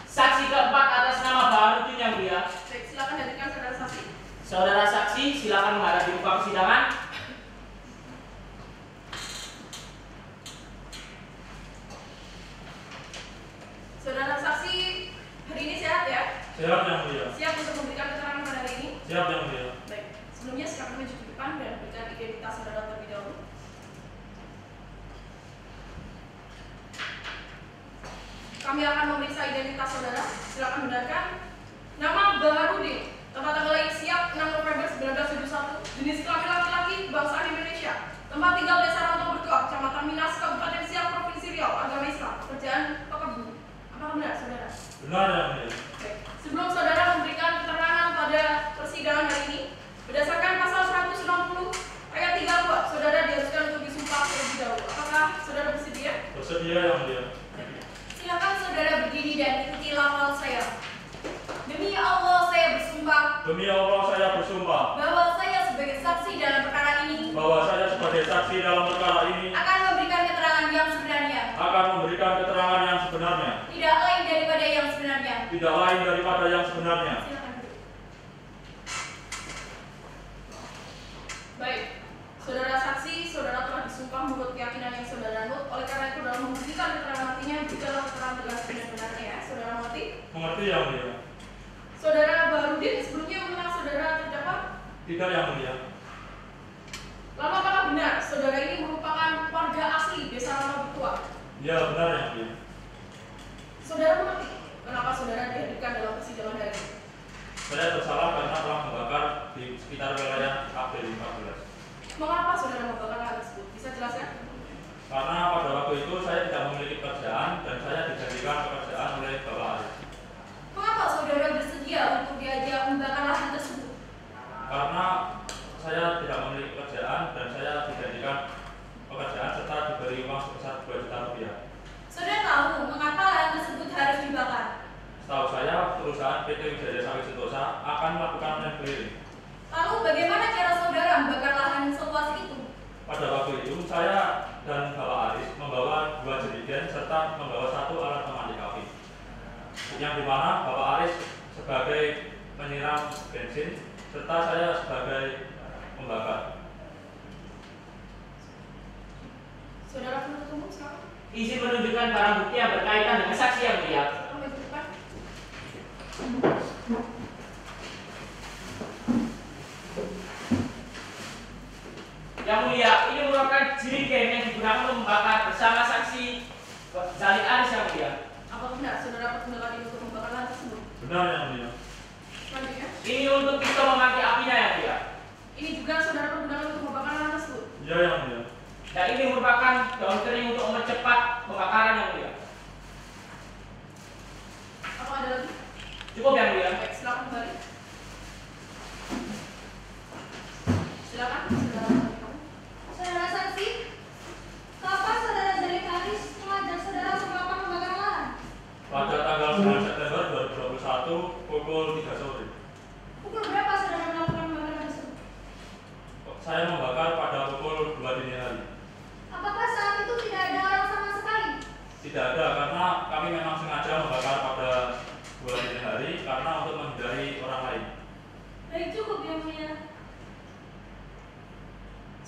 Saksi keempat atas nama Baharudin, Yang Mulia. Baik, silakan hadirkan saudara saksi. Saudara saksi, silakan menghadap di muka persidangan. Saudara saksi, hari ini sehat ya? Siap, Yang Mulia. Siap untuk memberikan keterangan pada hari ini? Siap, Yang Mulia. Baik, sebelumnya silakan maju ke depan dan berikan identitas saudara terlebih dahulu. Kami akan memeriksa identitas saudara. Silakan benarkan. Nama Baharudin, tempat tanggal lahir siap 6 November 1971, jenis kelamin laki-laki, kebangsaan Indonesia, tempat tinggal Desa Rantau Bertuah, Kecamatan Minas, Kabupaten Siak, Provinsi Riau, agama Islam, pekerjaan pekerja. Apakah benar, saudara? Benar, Yang Mulia. Baik. Sebelum saudara memberikan keterangan pada persidangan hari ini, berdasarkan pasal 160 ayat 3 buah, saudara diharuskan untuk disumpah terlebih dahulu. Apakah saudara bersedia? Bersedia, Yang Mulia. Silakan saudara berdiri dan ikuti lafal saya. Demi Allah saya bersumpah Demi Allah saya bersumpah bahwa saya sebagai saksi dalam perkara ini bahwa saya sebagai saksi dalam perkara ini akan memberikan keterangan yang sebenarnya, akan memberikan keterangan yang sebenarnya, tidak lain daripada yang sebenarnya. tidak lain daripada yang sebenarnya. Silakan duduk. Baik, saudara saksi, saudara telah disumpah menurut keyakinan yang saudara anut. Oleh karena itu dalam memberikan keterangan nantinya jikalau keterangan tegas benar-benarnya ya, saudara mengerti? Mengerti, Yang Mulia? Saudara Baharudin sebelumnya mengenal saudara terdakwa? Tidak, Yang Mulia. Lalu apakah benar saudara ini merupakan warga asli Desa Rantau Bertuah? Ya, benar, Yang Mulia. Saudara mengerti kenapa saudara dihadirkan dalam persidangan hari ini? Saya bersalah karena telah membakar di sekitar wilayah April 14. Mengapa saudara membakar lahan tersebut? Bisa jelaskan? Karena pada waktu itu saya tidak memiliki pekerjaan dan saya dijadikan pekerjaan oleh Bapak Aris. Mengapa saudara bersedia untuk diajak membakar lahan tersebut? Karena saya tidak memiliki pekerjaan dan saya dijadikan pekerjaan serta diberi uang sebesar 2 juta rupiah. Saudara tahu mengapa lahan tersebut harus dibakar? Setahu saya, perusahaan PT Wijaya Sawit Sentosa akan melakukan clearing. Lalu bagaimana cara saudara membakar lahan seluas itu? Pada waktu itu, saya dan Bapak Aris membawa 2 jerigen serta membawa 1 alat pemantik api. Yang dimana Bapak Aris sebagai menyiram bensin serta saya sebagai pembakar. Saudara penuntut umum silakan. Izin menunjukkan barang bukti yang berkaitan dengan saksi Yang Mulia. Silakan maju ke depan. Yang Mulia, ini merupakan jerigen tanggal 9 September 2021 pukul 3 sore. Pukul berapa saudara melakukan pembakaran tersebut? Saya membakar pada pukul 2 dini hari. Apakah saat itu tidak ada orang sama sekali? Tidak ada, karena kami memang sengaja membakar pada 2 dini hari karena untuk menghindari orang lain. Baik, cukup yang mulia.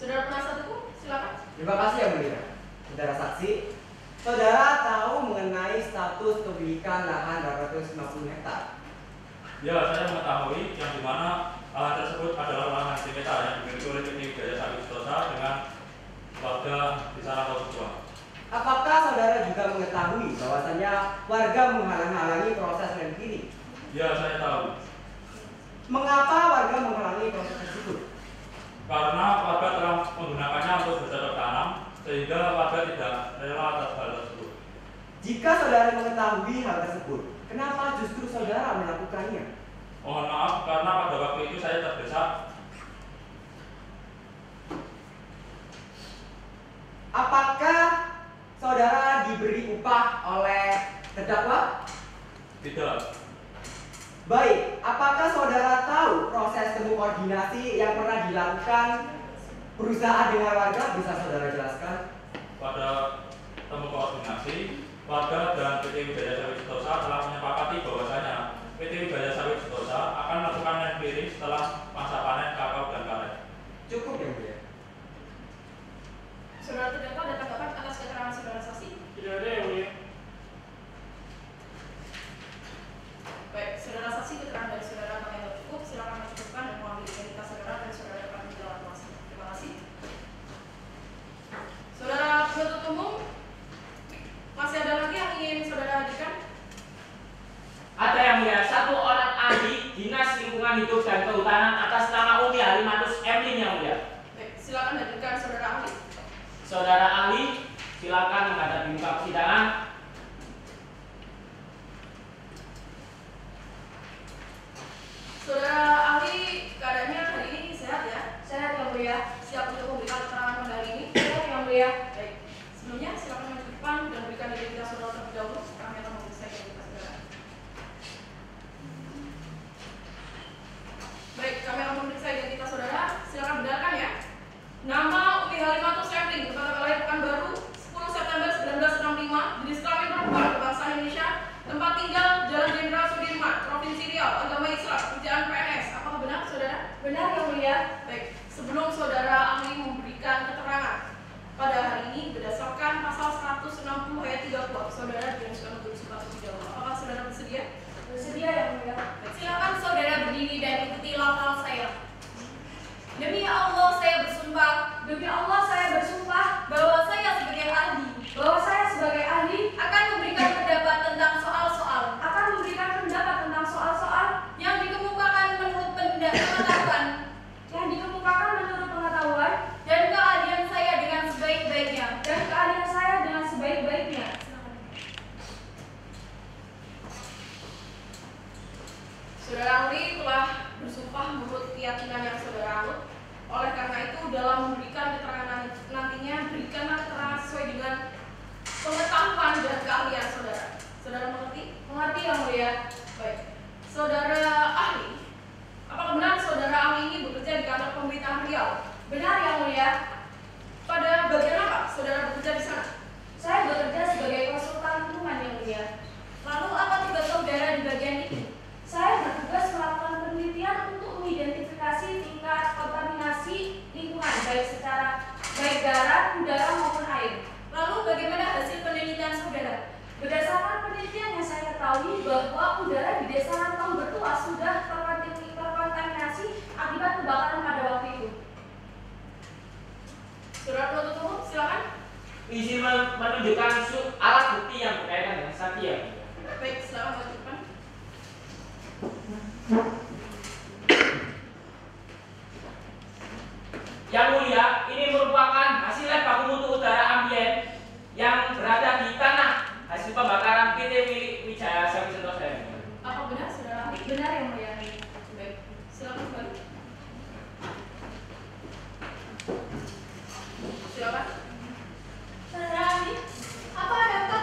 Saudara penasihat hukum, silakan. Terima kasih yang mulia. Saudara saksi, saudara tahu mengenai status kepemilikan lahan 850 hektar. Ya, saya mengetahui yang dimana lahan tersebut adalah lahan sengketa yang dimiliki oleh PT Wijaya Sawit Sentosa dengan warga di Sarangkota. Apakah saudara juga mengetahui bahwasannya warga menghalang-halangi proses land clearing? Ya, saya tahu. Mengapa warga menghalangi proses tersebut? Karena warga telah menggunakannya untuk bercocok tanam, sehingga warga tidak rela atas hal tersebut. Jika saudara mengetahui hal tersebut, kenapa justru saudara melakukannya? Mohon maaf, karena pada waktu itu saya terdesak. Apakah saudara diberi upah oleh terdakwa? Tidak. Baik, apakah saudara tahu proses temu koordinasi yang pernah dilakukan perusahaan dengan warga? Bisa saudara jelaskan? Pada temu koordinasi, warga dan PT Wijaya Sawit Sentosa telah menyepakati bahwasanya PT Wijaya Sawit Sentosa akan melakukan land clearing setelah masa panen kakao dan karet. Cukup yang mulia. Saudara terdakwa ada tanggapan atas keterangan saudara saksi? Tidak ada yang mulia. Baik, saudara saksi, keterangan dari saudara kami yang cukup. Silakan mencukupkan dan mengambil identitas saudara dan saudara dapat menjalani masing. Terima kasih. Saudara penuntut umum, masih ada lagi yang ingin saudara hadirkan? Ada yang mulia, satu orang ahli Dinas Lingkungan Hidup dan Kehutanan atas nama Umi Halimatus Emlin yang mulia. Baik, silakan hadirkan saudara ahli. Saudara ahli, silakan menghadapi muka persidangan. Saudara ahli, keadaannya hari ini sehat ya? Sehat yang mulia. Siap untuk memberikan keterangan pada hari ini? Sehat yang mulia. Baik, sebelumnya silakan maju ke depan dan berikan identitas saudara terlebih dahulu. Kami akan memeriksa identitas saudara. Baik, kami akan memeriksa identitas saudara. Silakan benarkan ya. Nama Umi Halimatus Emlin, tanggal lahir Pekanbaru 10 September 1965, jenis kelamin perempuan, kebangsaan Indonesia, tempat tinggal Jalan Jenderal Sudirman, Provinsi Riau, agama Islam, kerjaan PNS. Apakah benar saudara? Benar yang mulia. Baik, sebelum saudara ahli memberikan keterangan pada hari ini berdasarkan pasal 160 ayat 3 kuhap, saudara diharuskan untuk bersumpah terlebih dahulu. Apakah saudara bersedia? Bersedia yang mulia. Baik, silakan saudara berdiri dan ikuti lafal saya. Demi Allah saya bersumpah, Demi Allah saya bersumpah bahwa saya sebagai ahli bahwa saya sebagai ahli akan memberikan pendapat tentang soal-soal akan memberikan pendapat tentang soal-soal yang dikemukakan menurut pengetahuan yang dikemukakan menurut pengetahuan dan keahlian saya dengan sebaik-baiknya. dan keahlian saya dengan sebaik-baiknya. Saudara ahli telah bersumpah menurut keyakinan yang saudara anut. Oleh karena itu, dalam memberikan keterangan nantinya, berikanlah keterangan sesuai dengan pengetahuan dan keahlian saudara. Saudara mengerti? Mengerti yang mulia. Baik. Saudara ahli, apakah benar saudara ahli ini bekerja di kantor pemerintahan Riau? Benar yang mulia. Pada bagian apa saudara bekerja di sana? Saya bekerja sebagai konsultan lingkungan yang mulia. Lalu apa tugas saudara di bagian ini? Saya bertugas melakukan penelitian untuk mengidentifikasi tingkat kontaminasi lingkungan baik darat, udara maupun air. Lalu bagaimana hasil penelitian saudara? Berdasarkan penelitian yang saya ketahui bahwa udara di desa Rantau Bertua sudah terkontaminasi akibat kebakaran pada waktu itu. Saudara penuntut umum, silakan. Izin menunjukkan alat bukti yang berkaitan dengan saksi yang mulia. Baik, silakan maju ke depan. Yang mulia, ini merupakan hasil lab baku mutu udara ambien yang berada di tanah hasil pembakaran PT Wijaya Sawit Sentosa. Apa benar saudara ahli? Benar yang mulia. Baik, silakan kembali. Silakan. Saudara ahli, apa dapat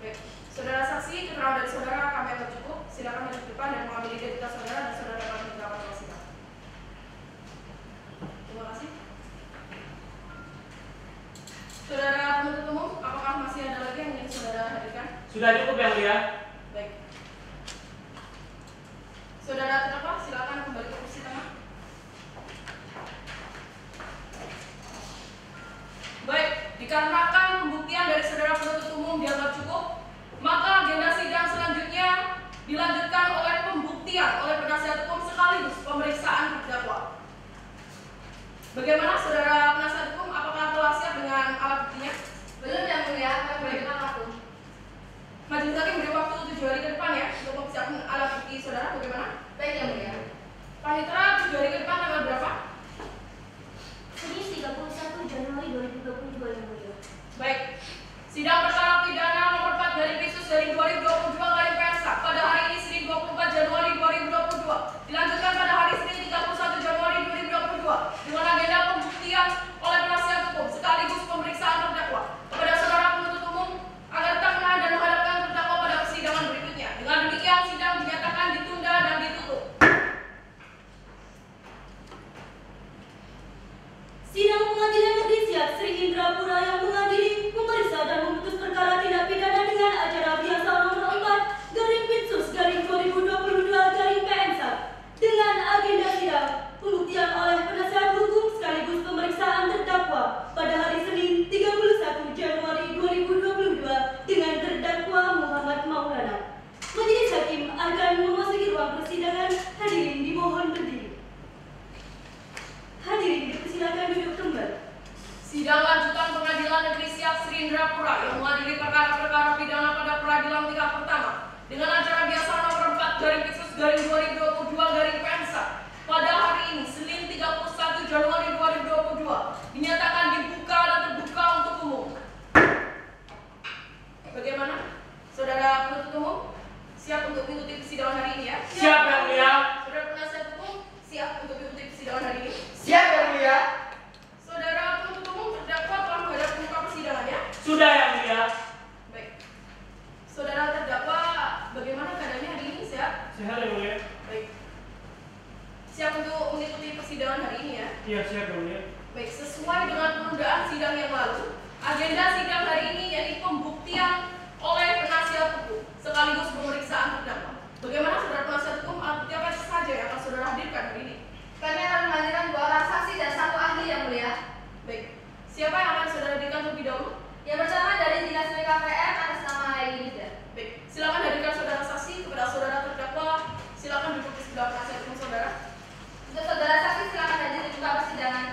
Baik, saudara saksi, keterangan dari saudara kami anggap cukup. Silakan maju ke depan dan mengambil identitas saudara dan saudara dapat meninggalkan ruang sidang. Terima kasih. Saudara penuntut umum, apakah masih ada lagi yang ingin saudara hadirkan? Sudah cukup yang mulia. Baik. Saudara terdakwa, silakan kembali ke kursi tengah. Baik, dikarenakan pembuktian dari saudara penuntut umum dianggap cukup, maka agenda sidang selanjutnya dilanjutkan oleh pembuktian oleh penasihat hukum sekaligus pemeriksaan terdakwa. Bagaimana saudara penasihat hukum? Apakah telah siap dengan alat buktinya? Belum yang mulia, kami berikan waktu. Majelis hakim beri waktu 7 hari ke depan ya untuk mempersiapkan alat bukti saudara. Bagaimana? Baik yang mulia. Panitera 7 hari ke depan tanggal berapa? Senin 31 Januari 2022 yang mulia. Baik. Sidang perkara pidana nomor 4 dari Pisus dari 2022 garing PSK pada hari ini Senin 24 Januari 2022 dilanjutkan pada hari Senin 31 Januari 2022 dengan agenda pembuktian oleh penasihat hukum sekaligus pemeriksaan terdakwa kepada saudara penuntut umum agar tak menahan dan menghadapkan terdakwa pada persidangan berikutnya. Dengan demikian sidang dinyatakan ditunda dan ditutup. Sidang Pengadilan Negeri Siak Sri Indrapura yang mengadili, memeriksa dan memutus perkara tindak pidana dengan acara biasa nomor 4 garing Pitsus garing 2022 garing PNSA dengan agenda sidang pembuktian oleh penasihat hukum sekaligus pemeriksaan terdakwa pada hari Senin 31 Januari 2022 dengan terdakwa Muhammad Maulana. Majelis hakim akan memasuki ruang persidangan. Hadirin dimohon berdiri. Hadirin dipersilakan duduk kembali. Sidang lanjutan Pengadilan Negeri Siak Sri Indrapura yang mengadili perkara-perkara pidana pada peradilan tingkat pertama dengan acara biasa nomor 4 garing Pitsus garing 2022 garing PNSA pada hari ini Senin 31 Januari 2022 dinyatakan dibuka dan terbuka untuk umum. Bagaimana? Saudara penuntut umum siap untuk mengikuti persidangan hari ini ya? Siap yang mulia. Saudara penasihat hukum siap untuk mengikuti persidangan hari ini? Siap yang mulia. Saudara penuntut umum terdakwa telah menghadap muka persidangan ya? Sudah yang mulia. Baik. Saudara terdakwa bagaimana keadaannya hari ini? Siap? Sehat yang mulia. Baik. Siap untuk mengikuti persidangan hari ini ya? Iya, siap yang mulia. Baik, sesuai dengan penundaan sidang yang lalu, agenda sidang hari ini yaitu pembuktian oleh penasihat hukum sekaligus pemeriksaan terdakwa. Bagaimana saudara penasihat hukum? Alat bukti apa saja yang akan saudara hadirkan hari ini? Kami akan menghadirkan 2 orang saksi dan 1 ahli yang mulia. Baik. Siapa yang akan saudara hadirkan terlebih dahulu? Yang pertama dari Dinas PKPR atas nama Hairi Nida. Baik. Silakan hadirkan saudara saksi kepada saudara terdakwa. Silakan duduk di sebelah penasihat hukum saudara. Untuk saudara saksi silakan hadir di muka persidangan.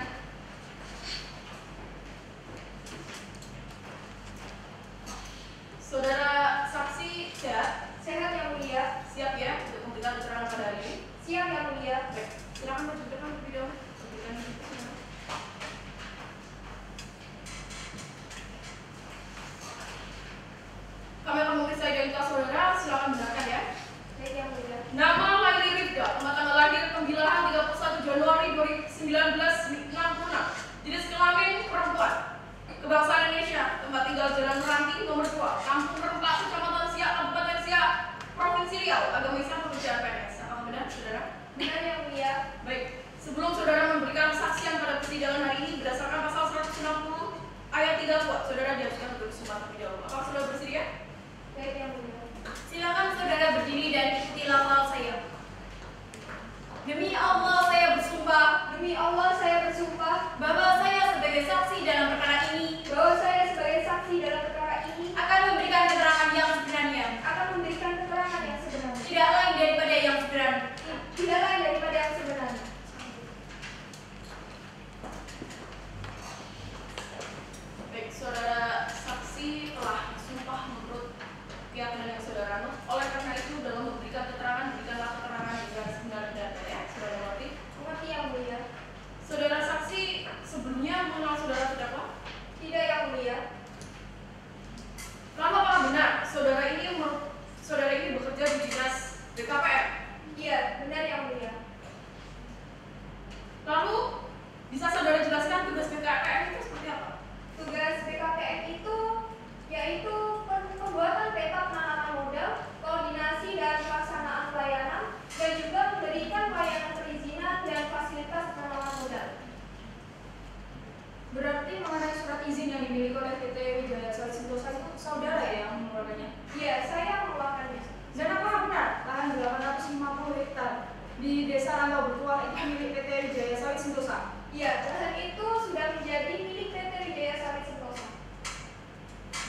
Ya, lahan itu sudah menjadi milik PT Wijaya Sawit Sentosa.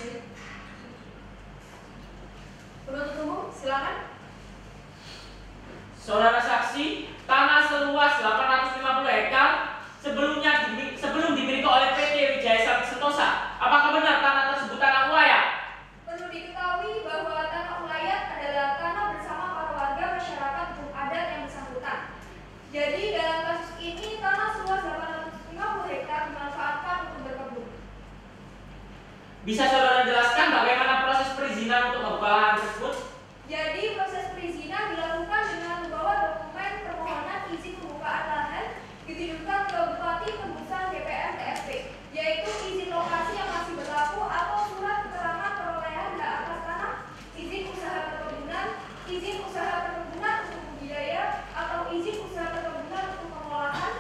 Baik. Penuntut umum, silakan. Saudara saksi, tanah seluas 850 hektar sebelum dimiliki oleh PT Wijaya Sawit Sentosa. Apakah benar tanah tersebut tanah ulayat? Perlu diketahui bahwa tanah ulayat adalah tanah bersama para warga masyarakat hukum adat yang bersangkutan. Jadi dalam kasus ini tanah seluas 850 hektar dimanfaatkan untuk berkebun. Bisa saudara jelaskan bagaimana proses perizinan untuk membuka lahan tersebut? Jadi proses perizinan dilakukan dengan membawa dokumen permohonan izin pembukaan lahan ditujukan ke Bupati Tembusan DPR TSP, yaitu izin lokasi yang masih berlaku atau surat keterangan perolehan hak atas tanah, izin usaha perkebunan untuk budidaya atau izin usaha perkebunan untuk pengolahan,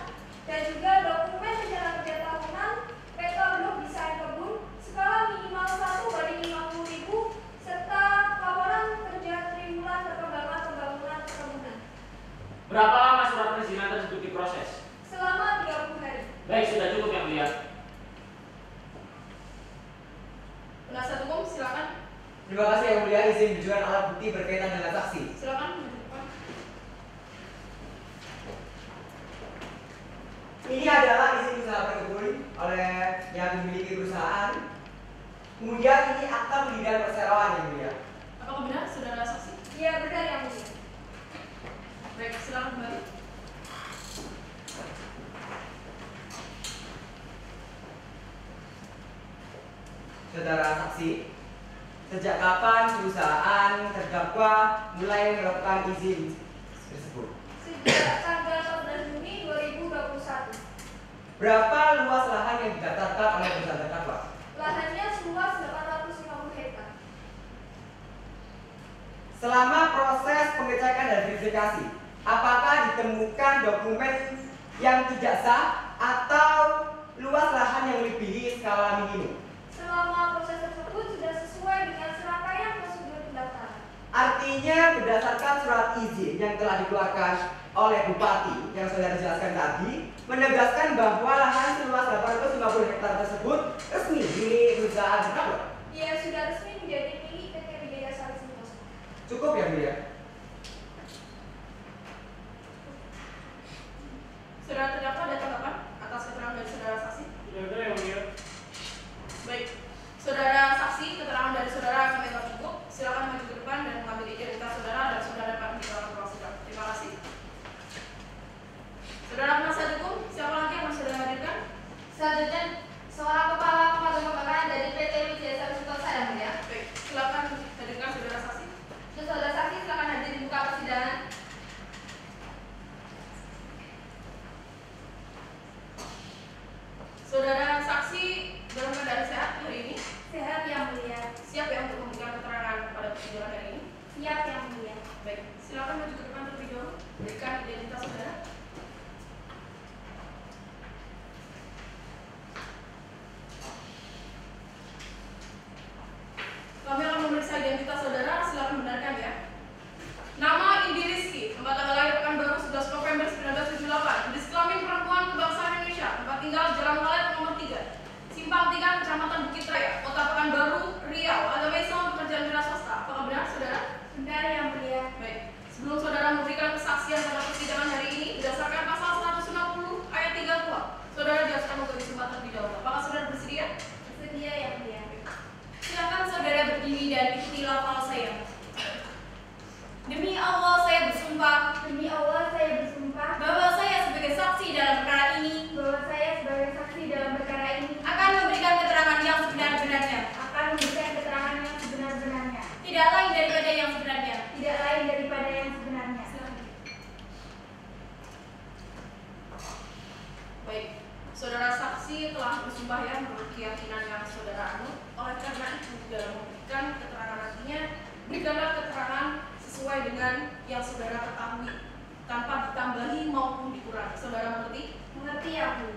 dan juga dokumen rencana kerja tahunan, peta blok desain kebun, skala minimal 1/50.000, serta laporan kerja triwulan perkembangan pembangunan perkebunan. Berapa lama surat perizinan tersebut diproses? Selama 30 hari. Baik, sudah cukup yang mulia. Penasihat umum, silakan. Terima kasih yang mulia, izin menunjukkan alat bukti berkaitan dengan saksi. Silakan menunjukkan. Ini adalah izin usaha perkebun oleh yang dimiliki perusahaan. Kemudian ini akta pendirian perseroan yang mulia. Apakah benar, saudara saksi? Ya, benar yang mulia. Baik, silakan kembali. Saudara saksi, sejak kapan perusahaan terdakwa mulai melakukan izin tersebut? Sejak tanggal 14 Juni 2021. Berapa luas lahan yang didaftarkan oleh perusahaan terdakwa? Lahannya seluas 850 hektar. Selama proses pengecekan dan verifikasi, apakah ditemukan dokumen yang tidak sah atau luas lahan yang melebihi skala minimum? Selama proses tersebut sudah sesuai dengan serangkaian prosedur pendaftaran. Artinya berdasarkan surat izin yang telah dikeluarkan oleh Bupati yang saudara jelaskan tadi, menegaskan bahwa lahan seluas 850 hektar tersebut resmi milik perusahaan terdakwa. Ia sudah resmi menjadi milik PT Wijaya Sawit Sentosa. Cukup ya, mulia? Saudara terdakwa ada tanggapan atas keterangan dari saudara saksi? Tidak ada yang mulia. Baik, saudara saksi, keterangan dari saudara kami telah cukup. Silakan maju ke depan dan mengambil identitas saudara dan saudara dapat menjalankan ruang sidang. Terima kasih. Saudara penasihat hukum, siapa lagi yang harus saudara hadirkan? Selanjutnya, seorang kepala pemadam kebakaran dari PT Wijaya Sawit Sentosa yang mulia. Baik, silakan hadirkan saudara saksi. Saudara saksi silakan hadir di muka persidangan. Saudara saksi dalam keadaan sehat hari ini? Sehat yang mulia. Siap ya untuk memberikan keterangan pada persidangan hari ini? Siap yang mulia. Baik, silakan maju ke depan terlebih dahulu. Berikan identitas saudara. Kami akan memeriksa identitas saudara, silakan benarkan ya. Nama Indi Rizky, tempat tanggal lahir Pekanbaru 11 November 1978, jenis kelamin perempuan, kebangsaan Indonesia, tempat tinggal Jalan Walet nomor 3, Simpang 3, Kecamatan Bukit Raya, Kota Pekanbaru, Riau, agama Islam, pekerjaan wira swasta. Apakah benar saudara? Benar yang mulia. Baik, sebelum saudara memberikan kesaksian pada persidangan hari ini berdasarkan pasal 160 ayat 3 kuhap, saudara diharuskan memberi kesempatan terlebih dahulu. Apakah saudara bersedia? Bersedia yang mulia. Silakan saudara berdiri dan ikuti lafal saya. Demi Allah saya bersumpah Demi Allah saya bersumpah bahwa saya sebagai saksi dalam perkara ini bahwa saya sebagai saksi dalam perkara ini akan memberikan keterangan yang sebenar-benarnya, akan memberikan keterangan yang sebenar-benarnya, tidak lain daripada yang sebenarnya. tidak lain daripada yang sebenarnya. Baik, saudara saksi telah bersumpah ya menurut keyakinan yang saudara anut. Oleh karena itu dalam memberikan keterangan nantinya berikanlah keterangan sesuai dengan yang saudara ketahui tanpa ditambahi maupun dikurangi. Saudara mengerti? Mengerti ya Bu?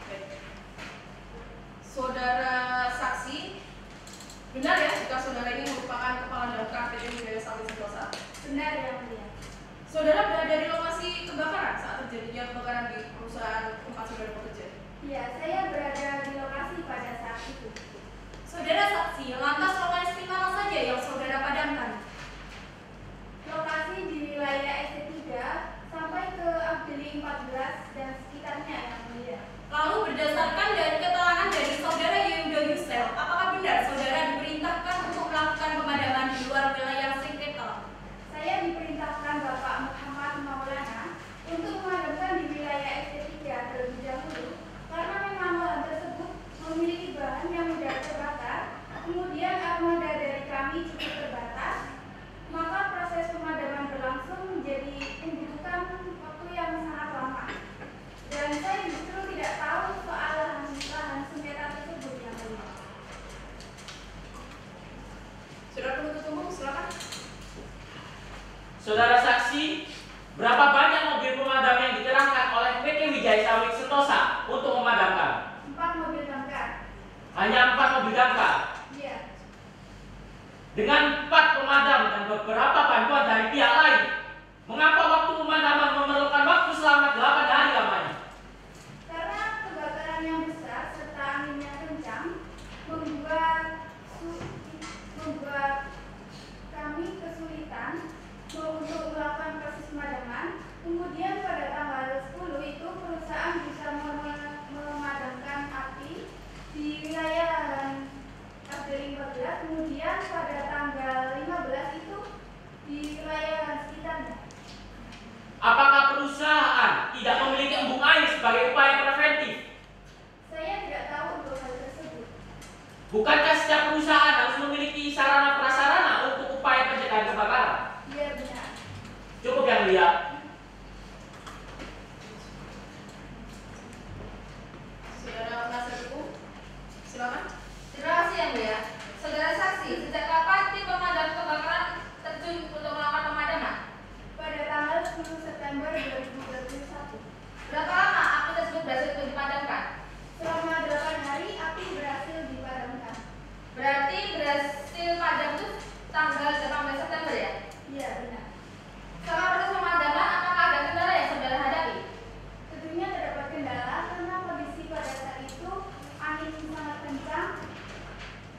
Baik. Saudara saksi, benar ya jika saudara ini merupakan kepala damkar PT Wijaya Sawit Sentosa? Benar yang mulia. Saudara berada di lokasi kebakaran saat terjadinya kebakaran di perusahaan tempat saudara Ya, saya berada di lokasi pada saat itu. Saudara saksi, lantas lokasi mana saja yang saudara padamkan? Lokasi di wilayah ST3 sampai ke Abdeli 14 dan sekitarnya yang mulia. Lalu berdasarkan dari keterangan dari saudara Yehuda Yusel, apakah benar saudara diperintahkan untuk melakukan pemadaman di luar wilayah sengketa? Saya diperintahkan Bapak Muhammad Maulana untuk memadamkan di wilayah ST3 terlebih dahulu karena memang lahan tersebut memiliki bahan yang mudah terbakar, kemudian armada dari kami cukup terbatas, maka proses pemadaman berlangsung menjadi membutuhkan waktu yang sangat lama. Dan saya justru tidak tahu soal lahan sengketa tersebut yang mulia. Saudara penuntut umum, silakan. Saudara saksi, berapa banyak mobil pemadam yang dikerahkan oleh PT Wijaya Sawit Sentosa untuk memadamkan? 4 mobil damkar. Hanya 4 mobil damkar. Iya. Dengan 4 pemadam dan beberapa bantuan dari pihak lain, mengapa waktu pemadaman memerlukan waktu selama 8 hari lamanya? Karena kebakaran yang besar serta anginnya kencang membuat kami kesulitan untuk melakukan proses pemadaman. Kemudian pada tanggal 10 itu perusahaan bisa memadamkan api di wilayah Abdeli 14. Kemudian pada tanggal 15 itu di wilayah sekitarnya. Apakah perusahaan tidak memiliki embung air sebagai upaya preventif? Saya tidak tahu untuk hal tersebut. Bukankah setiap perusahaan harus memiliki sarana prasarana untuk upaya pencegahan kebakaran? Iya benar. Cukup yang lihat. Saudara penasihat hukum, silakan. Terima kasih yang mulia. Saudara saksi, sejak kapan tim pemadam kebakaran terjun untuk melakukan pemadaman? Pada tanggal 10 September 2021. Berapa lama api tersebut berhasil dipadamkan? Selama 8 hari api berhasil dipadamkan. Berarti berhasil padam itu tanggal 18 September ya? Iya benar. Selama proses pemadaman, apakah ada kendala yang saudara hadapi? Tentunya terdapat kendala karena kondisi pada saat itu angin sangat kencang,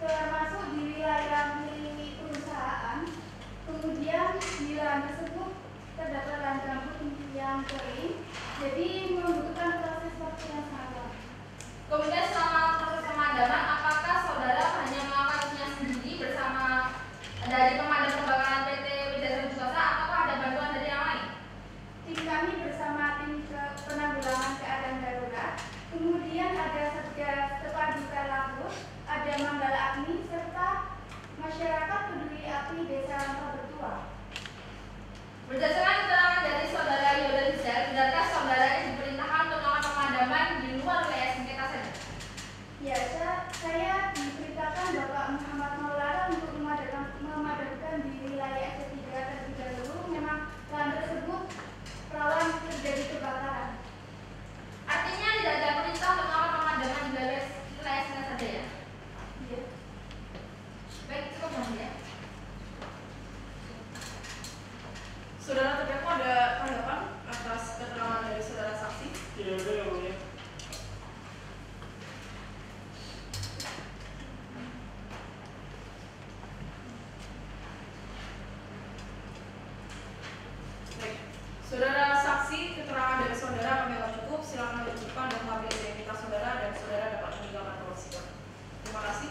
termasuk di wilayah milik perusahaan. Kemudian di lahan tersebut terdapat lahan gambut yang kering, jadi membutuhkan proses waktu yang sangat lama. Kemudian selama proses pemadaman, apakah saudara hanya melakukannya sendiri bersama dari pemadam kebakaran PT Wijaya Sawit Sentosa atau ada bantuan dari yang lain? Tim kami bersama tim penanggulangan keadaan darurat, kemudian ada Satgas Terpadu Lampung, ada Manggala Agni, serta masyarakat peduli api Desa Langkah Bertua. Berdasarkan keterangan dari saudara Yehuda Yusel, benarkah saudara diperintahkan untuk melakukan pemadaman di luar wilayah sengketa saja? Ya, saya diperintahkan Bapak Muhammad Maulana untuk memadamkan di wilayah ST3 terlebih dahulu. Memang lahan tersebut rawan terjadi kebakaran. Artinya tidak ada perintah untuk melakukan pemadaman di wilayah sengketa saja ya? Iya. Baik, cukup ya. Saudara terdakwa ada tanggapan atas keterangan dari saudara saksi? Tidak ada yang mulia. Baik. Saudara saksi, keterangan dari saudara kami akan cukup. Silakan lanjutkan dan mengambil identitas saudara dan saudara dapat meninggalkan ruang sidang. Terima kasih.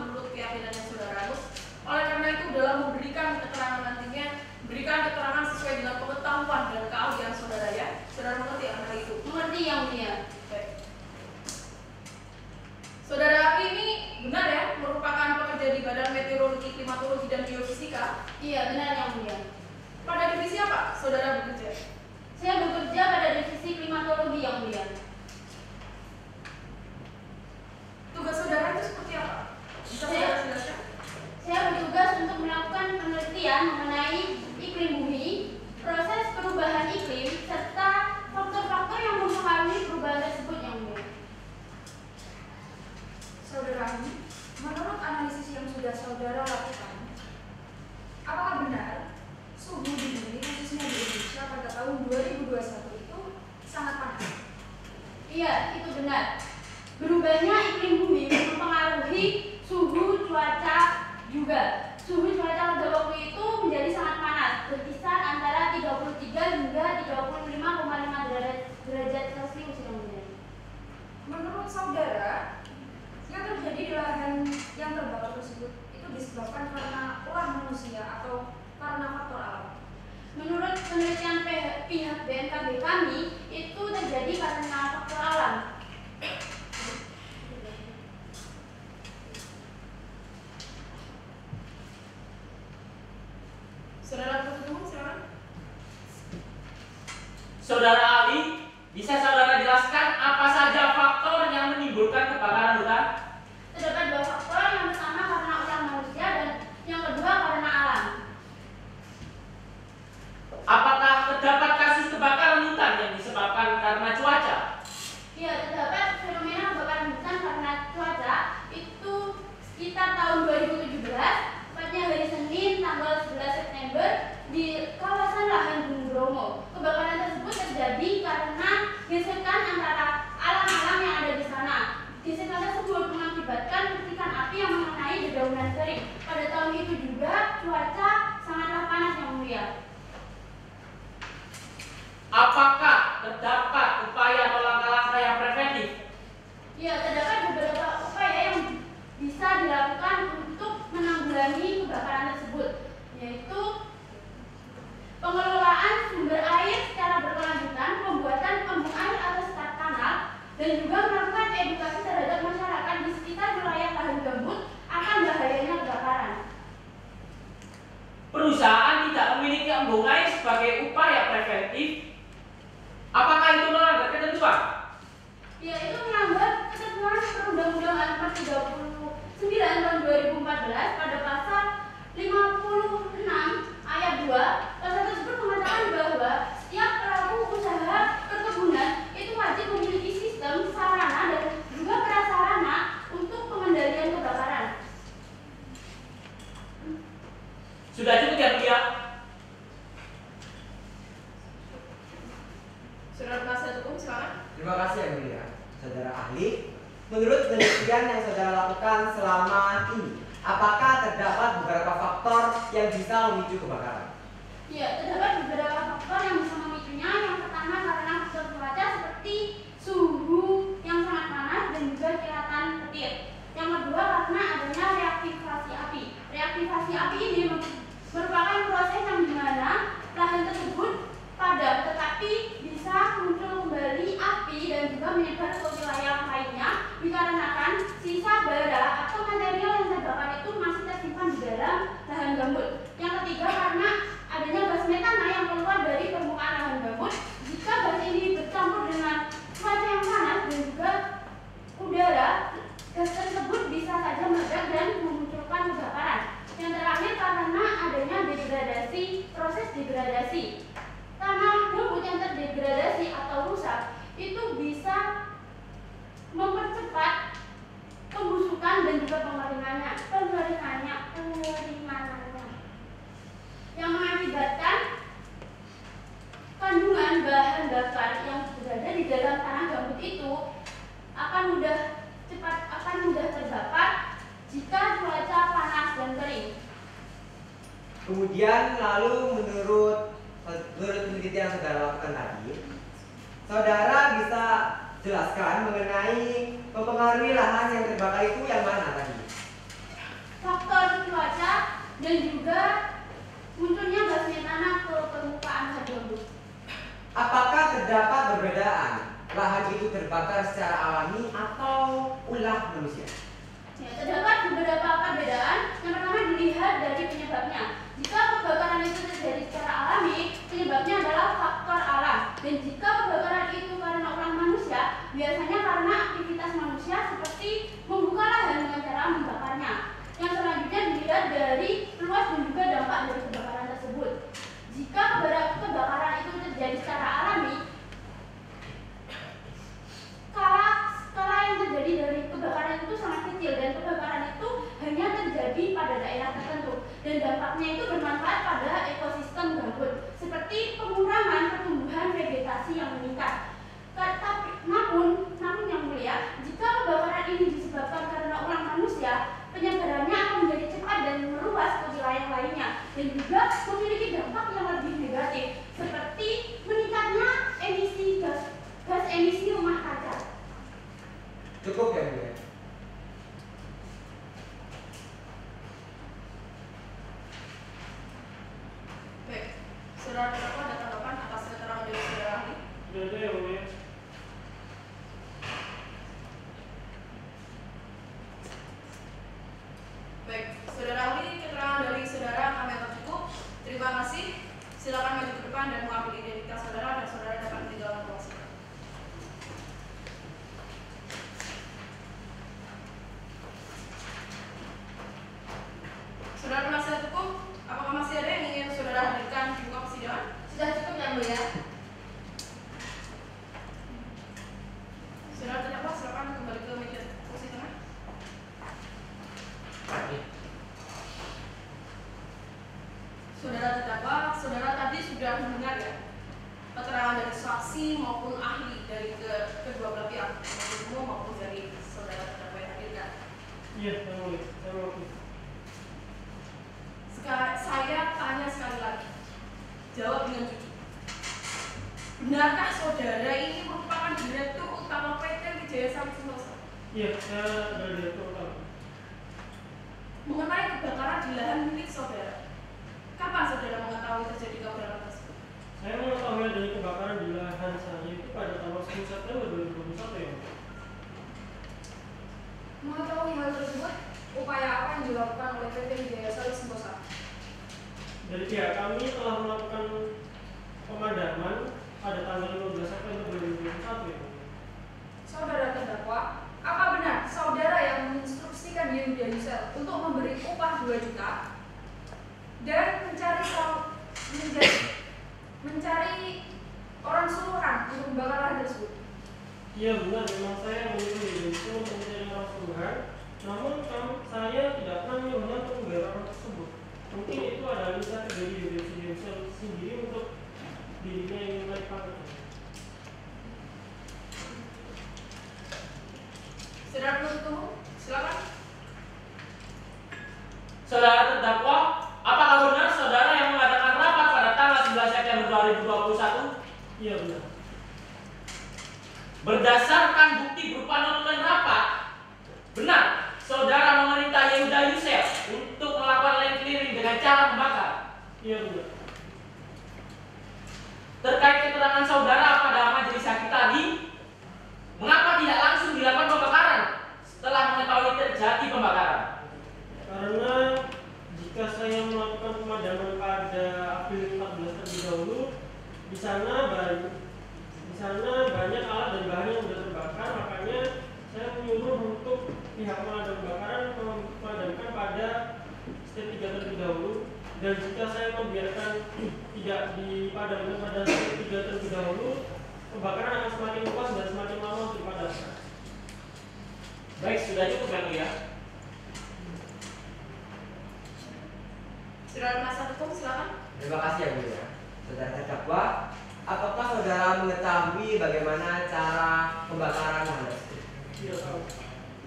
menurut keyakinannya saudara Agus. Oleh karena itu dalam memberikan keterangan nantinya, berikan keterangan sesuai dengan pengetahuan dan keahlian saudara ya. Saudara mengerti hal itu? Mengerti yang mulia. Baik. Saudara ini benar ya, merupakan pekerja di Badan Meteorologi, Klimatologi dan Geofisika. Iya, benar yang mulia. Pada divisi apa saudara bekerja? Saya bekerja pada divisi klimatologi yang mulia. Tugas saudara itu seperti apa? Bisa saudara jelaskan? Saya bertugas untuk melakukan penelitian mengenai iklim bumi, proses perubahan iklim, serta faktor-faktor yang mempengaruhi perubahan tersebut yang mulia. Saudara Ani, menurut analisis yang sudah saudara lakukan, apakah benar suhu di bumi khususnya di Indonesia pada tahun 2021 itu sangat panas? Iya, itu benar. Berubahnya iklim bumi mempengaruhi suhu cuaca juga. Suhu cuaca pada waktu itu menjadi sangat panas, berkisar antara 33 hingga 35,5 derajat Celcius yang mulia. Menurut saudara, yang terjadi di lahan yang terbakar tersebut itu disebabkan karena ulah manusia atau karena faktor alam? Menurut penelitian pihak BMKG kami, itu terjadi karena faktor alam. Saudara Ketua, silakan. Saudara ahli, bisa saudara jelaskan apa saja faktor yang menimbulkan kebakaran hutan? Terdapat dua faktor, yang pertama karena ulah manusia dan yang kedua karena alam. Apakah terdapat kasus kebakaran hutan yang disebabkan karena cuaca? Ya, terdapat fenomena kebakaran hutan karena cuaca itu sekitar tahun 2017, tepatnya hari Senin tanggal 11 September di kawasan lahan Gunung Bromo. Kebakaran tersebut terjadi karena gesekan antara alam-alam yang ada di sana. Gesekan tersebut mengakibatkan percikan api yang mengenai dedaunan kering. Pada tahun itu juga cuaca sangatlah panas yang mulia. Apakah terdapat upaya atau langkah-langkah yang preventif? Ya, terdapat beberapa upaya yang bisa dilakukan untuk menanggulangi kebakaran tersebut, yaitu pengelolaan sumber air secara berkelanjutan, pembuatan embung air atau sekat kanal, dan juga melakukan edukasi terhadap masyarakat di sekitar wilayah lahan gambut akan bahayanya kebakaran. Perusahaan tidak memiliki embung air sebagai upaya preventif. Apakah itu melanggar ketentuan? Ya, itu melanggar ketentuan Perundang-undangan Nomor 39 Tahun 2014 pada pasal 56 ayat 2. Pasal tersebut mengatakan bahwa setiap pelaku usaha perkebunan itu wajib memiliki sistem, sarana, dan juga prasarana untuk pengendalian kebakaran. Sudah cukup ya, Mulia? Saudara penasihat hukum, silakan. Terima kasih yang mulia, saudara ahli. Menurut penelitian yang saudara lakukan selama ini, apakah terdapat beberapa faktor yang bisa memicu kebakaran? Ya, terdapat beberapa faktor yang bisa memicunya. Yang pertama karena faktor cuaca seperti suhu yang sangat panas dan juga kilatan petir. Yang kedua karena adanya reaktivasi api. Reaktivasi api ini merupakan proses yang dimana lahan tersebut padam tetapi bisa muncul kembali api dan juga menyebar ke wilayah lainnya dikarenakan sisa bara atau material yang terbakar itu masih tersimpan di dalam lahan gambut. Yang ketiga karena adanya gas metana yang keluar dari permukaan lahan gambut. Jika gas ini bercampur dengan cuaca yang panas dan juga udara, gas tersebut bisa saja meledak dan memunculkan kebakaran. Yang terakhir karena adanya degradasi, proses degradasi. Tanah gambut yang terdegradasi atau rusak itu bisa mempercepat pembusukan dan juga pengeringannya, yang mengakibatkan kandungan bahan bakar yang berada di dalam tanah gambut itu akan mudah terbakar jika cuaca panas dan kering. Kemudian lalu menurut penelitian yang saudara lakukan tadi, saudara bisa jelaskan mengenai mempengaruhi lahan yang terbakar itu yang mana tadi? kebakaran secara alami atau ulah manusia? Ya, terdapat beberapa perbedaan. Yang pertama dilihat dari penyebabnya. Jika kebakaran itu terjadi secara alami, penyebabnya adalah faktor alam. Dan jika kebakaran itu karena ulah manusia, biasanya karena aktivitas manusia seperti membuka lahan dengan cara membakarnya. Yang selanjutnya dilihat dari luas dan juga dampak dari kebakaran tersebut. Jika kebakaran itu terjadi secara alami, skala yang terjadi dari kebakaran itu sangat kecil dan kebakaran itu hanya terjadi pada daerah tertentu dan dampaknya itu bermanfaat pada ekosistem gambut seperti pengurangan pertumbuhan vegetasi yang meningkat. Namun yang mulia, jika kebakaran ini disebabkan karena ulah manusia, penyebarannya akan menjadi cepat dan meluas ke wilayah lainnya dan juga memiliki dampak yang lebih negatif seperti meningkatnya emisi gas emisi rumah kaca. Cukup ya, Bu ya? Baik, saudara terdakwa ada tanggapan atas keterangan dari saudara ahli? Tidak ada ya, Bu ya. Baik, saudara ahli, keterangan dari saudara kami akan cukup. Terima kasih. Silakan maju ke depan dan mengambil identitas saudara dan saudara dapat meninggalkan ruang sidang. Saudara penasihat hukum, apakah masih ada yang ingin saudara hadirkan di muka persidangan? Sudah cukup yang mulia. Saudara terdakwa silakan kembali ke meja kursi tengah. Saudara terdakwa, saudara tadi sudah mendengar ya keterangan dari saksi maupun ahli dari kedua belah pihak, maupun umum maupun dari saudara terdakwa yang hadirkan. Iya, yang mulia. Saya mengerti. Saya tanya sekali lagi, jawab dengan jujur. Benarkah saudara ini merupakan direktur utama PT Wijaya Sawit Sentosa? Iya, saya dari direktur utama. Mengenai kebakaran di lahan milik saudara, kapan saudara mengetahui terjadi kebakaran tersebut? Saya mengetahui adanya kebakaran di lahan saya itu pada tanggal 10 September 2021 ya. Mengetahui hal tersebut, upaya apa yang dilakukan oleh PT Wijaya Sawit Sentosa? Dari pihak kami telah melakukan pemadaman pada tanggal 15 September 2021 ya. Saudara terdakwa, apa benar saudara yang menginstruksikan Yehuda Yusel untuk memberi upah 2 juta dan mencari orang suruhan untuk membakar lahan tersebut? Iya benar, memang saya menyuruh itu untuk mencari orang suruhan. Namun saya tidak pernah menyuruhnya untuk membayar orang tersebut. Mungkin itu adalah inisiatif dari Yehuda sendiri untuk dirinya yang menarik pangkat. Saudara penuntut umum, silakan. Saudara terdakwa, apakah benar saudara yang mengadakan rapat pada tanggal 11 September 2021? Iya benar. Berdasarkan bukti berupa notulen rapat, benar saudara memerintah Yehuda Yusel untuk melakukan land clearing dengan cara membakar. Iya benar. Terkait keterangan saudara pada majelis hakim tadi, mengapa tidak langsung dilakukan pembakaran setelah mengetahui terjadi pembakaran? Karena jika saya melakukan pemadaman pada April 14 terlebih dahulu, di sana banyak alat dan bahan yang sudah terbakar, makanya saya menyuruh untuk pihak pemadam kebakaran memadamkan pada step 3 terlebih dahulu. Dan jika saya membiarkan tidak dipadamkan pada step 3 terlebih dahulu, kebakaran akan semakin luas dan semakin lama untuk dipadamkan. Baik, sudah cukup yang mulia. Saudara penasihat hukum, silakan. Terima kasih ya, Bu ya. Saudara terdakwa, apakah saudara mengetahui bagaimana cara pembakaran lahan tersebut? Tidak tahu.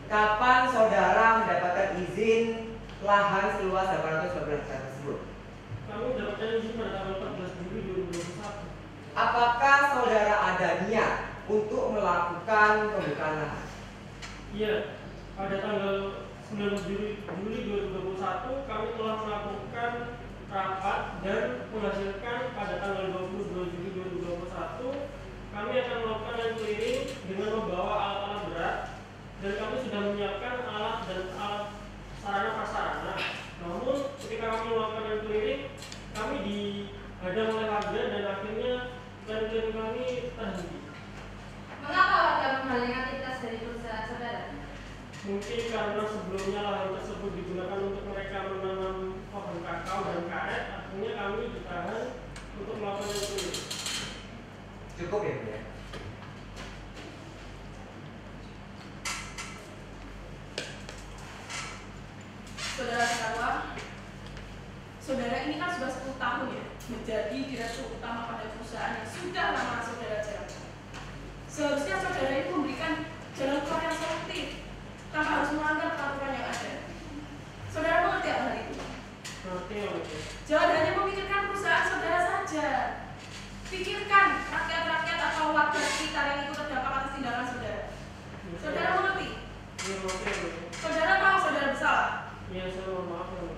Kapan saudara mendapatkan izin lahan seluas 814 hektar tersebut? Kami mendapatkan izin pada tanggal 14 Juli 2021. Apakah saudara ada niat untuk melakukan pembukaan lahan? Iya, pada tanggal 19 Juli 2021 kami telah melakukan rapat dan menghasilkan pada tanggal 22 Juli 2021 kami akan melakukan land clearing dengan membawa alat-alat berat, dan kami sudah menyiapkan alat dan alat sarana prasarana. Namun ketika kami melakukan land clearing, kami dihadang oleh warga dan akhirnya land clearing kami terhenti. Mengapa warga menghalangi aktivitas dari perusahaan saudara? Mungkin karena sebelumnya lahan tersebut digunakan untuk mereka menanam pohon kakao dan karet, akhirnya kami ditahan untuk melakukan land clearing. Cukup ya, Bu ya? Saudara terdakwa, saudara ini kan sudah 10 tahun ya menjadi direktur utama pada perusahaan yang sudah lama saudara jalankan. Seharusnya saudara ini memberikan jalan keluar yang solutif tanpa harus melanggar peraturan yang ada. Saudara mengerti apa hal itu? Nanti ya, Bu. Jangan hanya memikirkan perusahaan saudara saja. Pikirkan rakyat-rakyat atau warga sekitar yang ikut terdampak atas tindakan saudara. Saudara mengerti? Iya, mengerti ya, Bu. Saudara tahu saudara bersalah? Iya, saya mohon maaf ya, Bu.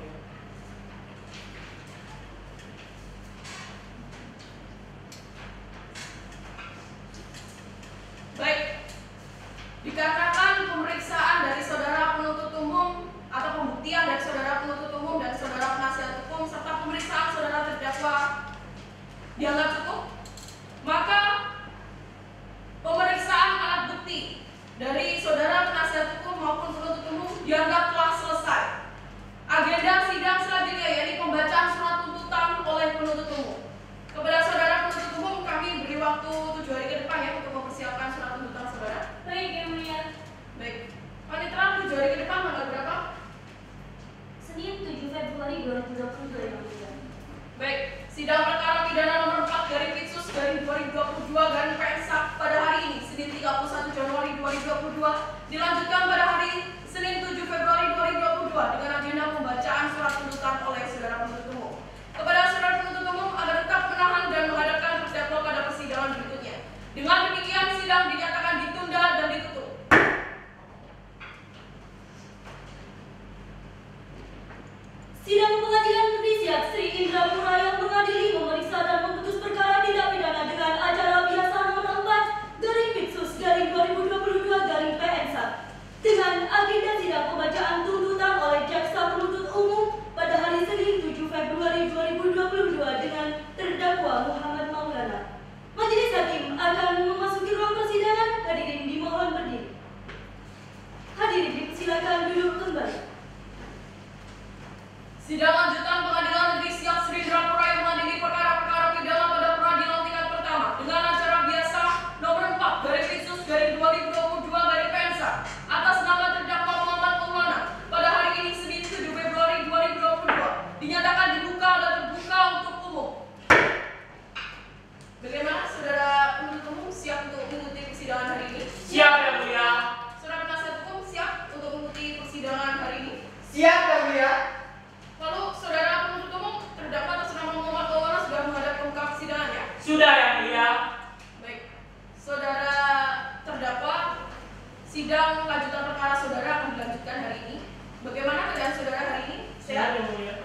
Baik, dikarenakan pemeriksaan dari saudara penuntut umum atau pembuktian dari saudara penuntut umum dan saudara penasihat hukum serta pemeriksaan saudara terdakwa dianggap cukup, maka pemeriksaan alat bukti dari saudara penasihat hukum maupun penuntut umum dianggap telah selesai. Agenda sidang selanjutnya yakni pembacaan surat tuntutan oleh penuntut umum. Kepada saudara penuntut umum kami beri waktu 7 hari ke depan ya untuk mempersiapkan surat tuntutan saudara. Baik, Yang Mulia. Baik, panitera 7 hari ke depan tanggal berapa? Senin 7 Februari 2022 Yang Mulia. Baik, sidang perkara pidana nomor 4 garing Pitsus garing 2022 garing PNSAP pada hari ini Senin 31 Januari 2022 dilanjutkan pada hari Senin 7 Februari 2022 dengan agenda pembacaan surat tuntutan oleh saudara penuntut umum. Kepada saudara penuntut umum agar tetap menahan dan menghadapkan terdakwa pada persidangan berikutnya. Dengan demikian sidang dinyatakan ditunda dan ditutup. Sidang Pengadilan Negeri Siak Sri Indrapura yang mengadili, memeriksa dan memutus perkara tindak pidana dengan acara biasa nomor 4 garing Pitsus garing 2022 garing PNSAP dengan agenda sidang pembacaan tuntutan oleh jaksa penuntut umum pada hari Senin 7 Februari 2022 dengan terdakwa Muhammad Maulana. Majelis Hakim akan memasuki ruang persidangan. Hadirin dimohon berdiri. Hadirin dipersilakan duduk kembali. Sidang lanjutan Pengadilan Negeri Siak Sri Indrapura yang mengadili perkara-perkara pidana pada peradilan tingkat pertama dengan acara biasa nomor 4 garing Pitsus garing 2022 garing PNSAP atas nama terdakwa Muhammad Maulana pada hari ini Senin 7 Februari 2022 dinyatakan dibuka dan terbuka untuk umum. Bagaimana saudara penuntut umum siap untuk mengikuti persidangan hari ini? Siap Yang Mulia. Saudara penasihat hukum siap untuk mengikuti persidangan hari ini? Siap, Yang Mulia. Lalu saudara penuntut umum terdakwa atas nama Muhammad Maulana sudah menghadap ke muka persidangan ya? Sudah Yang Mulia. Baik, saudara terdakwa, sidang lanjutan perkara saudara akan dilanjutkan hari ini. Bagaimana keadaan saudara hari ini? Siap, Sehat? Yang Mulia.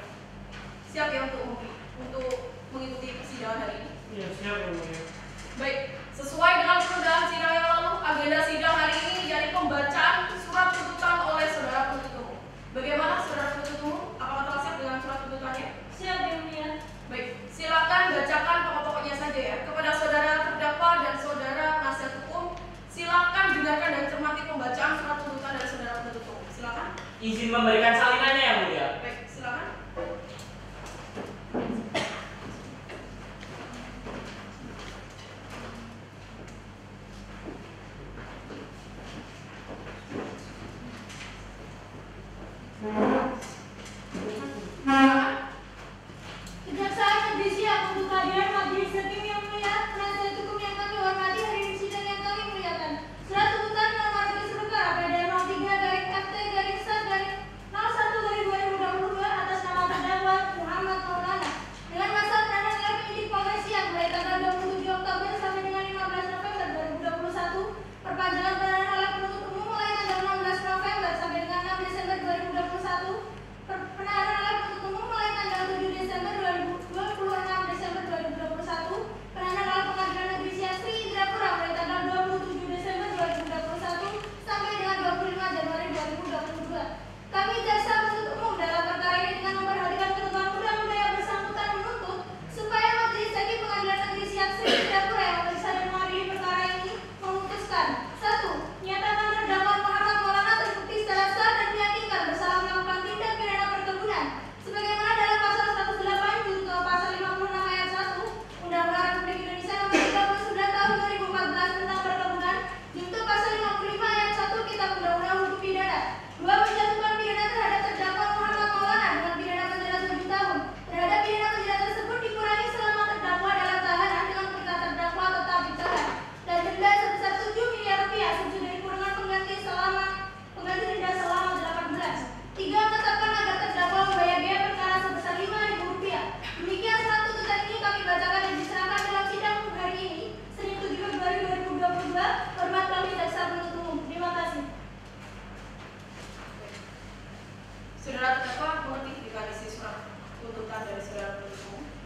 Siap ya untuk mengikuti persidangan hari ini? Iya, siap, Yang Mulia. Baik, sesuai dengan penundaan sidang yang lalu, agenda sidang hari ini yakni pembacaan surat tuntutan oleh saudara penuntut umum. Bagaimana saudara penuntut umum? Apakah telah siap dengan surat tuntutannya? Siap, Yang Mulia. Baik, silakan bacakan pokok-pokoknya saja ya. Kepada saudara terdakwa dan saudara penasihat hukum, silakan dengarkan dan cermati pembacaan surat tuntutan dari saudara penuntut umum. Silakan. Izin memberikan salinannya Yang Mulia. Baik, silakan. Kejaksaan Negeri Siak untuk kehadiran Majelis Hakim yang mulia, penasihat hukum yang kami hormati, hari ini sidang yang kami muliakan. Surat tuntutan nomor register perkara PDR 03 garing FT garing SAT garing 01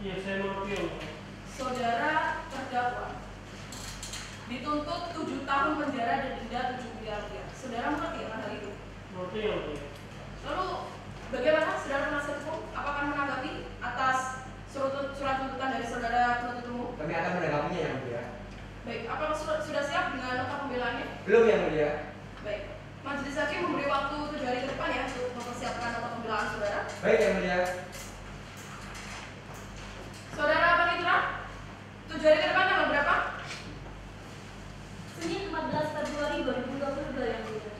Iya, saya mengerti yang mulia. Saudara terdakwa dituntut 7 tahun penjara dan denda 7 miliar rupiah. Saudara mengerti akan hal itu? Mengerti yang mulia. Lalu bagaimana saudara penasihat hukum? Apakah menanggapi atas surat tuntutan dari saudara penuntut umum? Kami akan menanggapinya yang mulia. Baik, apakah sudah siap dengan nota pembelaannya? Belum yang mulia. Baik, majelis hakim memberi waktu 7 hari ke depan ya untuk mempersiapkan nota pembelaan saudara. Baik yang mulia. Saudara Panitra, 7 hari ke depan tanggal berapa? Senin 14 Februari 2022 yang mulia.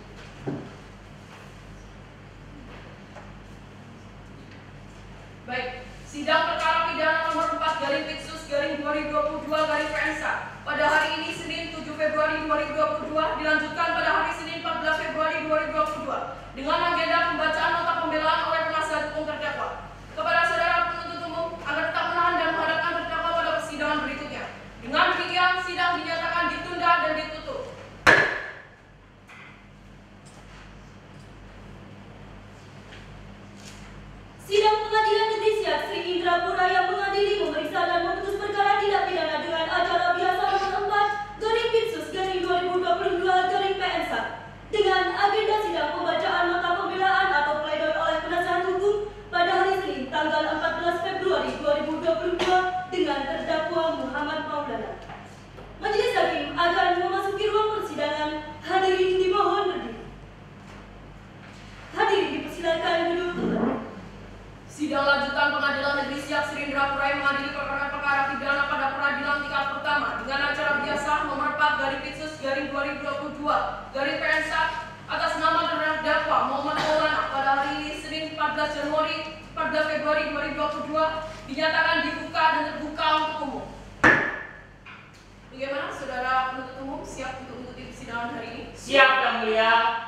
Baik, sidang perkara pidana nomor 4/Pitsus/2022/PNSA pada hari ini Senin 7 Februari 2022 dilanjutkan pada hari Senin 14 Februari 2022 dengan agenda pembacaan nota pembelaan oleh penasihat hukum terdakwa kepada saudara penuntut umum agar tetap menahan dan menghadapkan terdakwa pada persidangan berikutnya. Dengan demikian sidang dinyatakan ditunda dan ditutup. Sidang Pengadilan Negeri Siak Sri Indrapura yang mengadili, memeriksa dan memutus perkara tindak pidana dengan acara biasa nomor 4/Pitsus/2022/PNSA dengan agenda sidang pembacaan nota pembelaan atau pledoi oleh penasihat hukum pada hari Senin tanggal 14 Februari 2022 dengan terdakwa Muhammad Maulana. Majelis hakim akan memasuki ruang persidangan. Hadirin dimohon berdiri. Hadirin dipersilakan duduk kembali. Sidang lanjutan Pengadilan Negeri Siak Sri Indrapura yang mengadili perkara pidana pada peradilan tingkat pertama dengan acara biasa nomor 4/Pitsus/2022/PNSA atas nama terdakwa Muhammad Maulana pada hari ini Senin 14 Februari 2022 dinyatakan dibuka dan terbuka untuk umum. Bagaimana saudara penuntut umum siap untuk mengikuti persidangan hari ini? Siap yang mulia.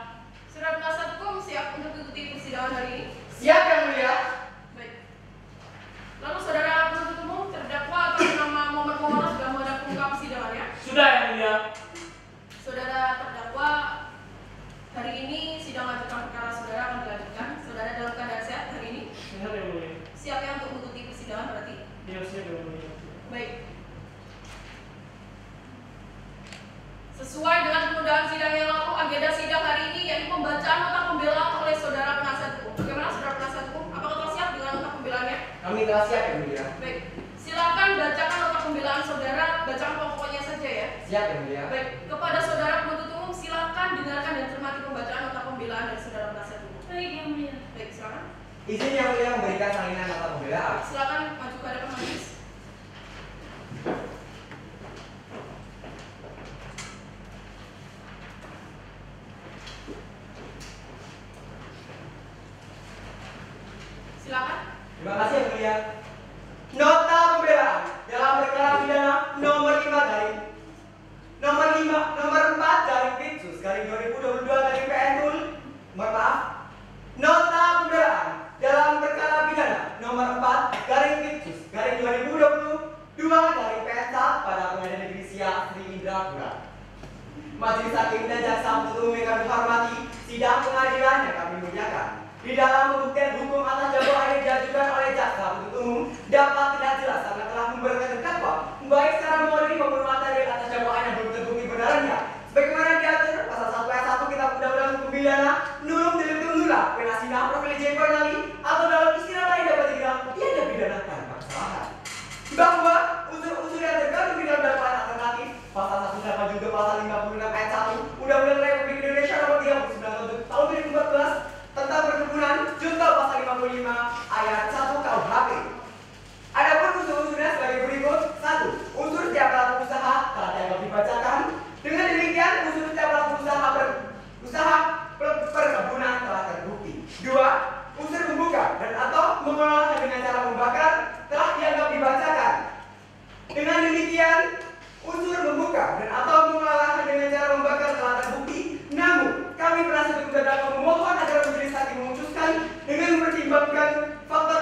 Saudara penasihat hukum siap untuk mengikuti persidangan hari ini? Siap yang mulia. Baik. Lalu saudara penuntut umum terdakwa atas nama Muhammad Maulana sudah menghadap ke muka persidangannya? Sudah yang mulia. Saudara terdakwa, hari ini sidang lanjutan perkara saudara akan dilanjutkan. Saudara dalam keadaan sehat hari ini? Sehat yang mulia. Siap ya untuk mengikuti persidangan berarti? Iya, siap yang mulia. Baik. Sesuai dengan penundaan sidang yang lalu, agenda sidang hari ini yaitu pembacaan nota pembelaan oleh saudara penasihat hukum. Bagaimana saudara penasihat hukum? Apakah telah siap dengan nota pembelaannya? Kami telah siap yang mulia. Baik. Silakan bacakan nota pembelaan saudara, bacakan pokoknya saja ya. Siap yang mulia. Baik, kepada saudara penuntut umum silakan dengarkan dan cermati pembacaan nota pembelaan dari saudara penasihat hukum. Baik yang mulia. Baik, silakan. Izin yang mulia memberikan salinan nota pembelaan. Silakan maju ke hadapan majelis. Silakan. Terima kasih yang mulia. Nota pembelaan dalam perkara pidana nomor 4/Pitsus/2022/PN. Nota pembelaan dalam perkara pidana nomor 4/Pitsus/2022/PNSA pada Pengadilan Negeri Siak Sri Indrapura. Majelis hakim dan jaksa penuntut umum yang kami hormati, sidang pengadilan yang kami muliakan. Di dalam pembuktian hukum atas dakwaan yang diajukan oleh jaksa penuntut umum dapat tidak jelas karena telah memberatkan terdakwa baik secara moral maupun materi atas dakwaan yang belum terbukti benarannya. Sebagaimana diatur pasal 1 ayat 1 Kitab Undang-Undang Hukum Pidana, nulung delictum nulla penasina privilege penali, atau dalam istilah lain dapat dibilang tiada pidana tanpa kesalahan. Bahwa unsur-unsur yang terkandung di dalam dakwaan alternatif pasal 1 juga pasal 56 ayat 1 Undang-Undang Republik Indonesia nomor 39 tahun 2014 tentang perkebunan junto pasal 55 ayat 1 KUHP. Adapun unsur-unsurnya sebagai berikut: 1. Unsur setiap pelaku usaha telah dianggap dibacakan. Dengan demikian unsur setiap pelaku usaha perkebunan telah terbukti. 2. Unsur membuka dan atau mengolah dengan cara membakar telah dianggap dibacakan. Dengan demikian unsur membuka dan atau mengolah dengan cara membakar telah terbukti. Namun kami penasihat hukum terdakwa memohon agar majelis hakim memutuskan dengan mempertimbangkan faktor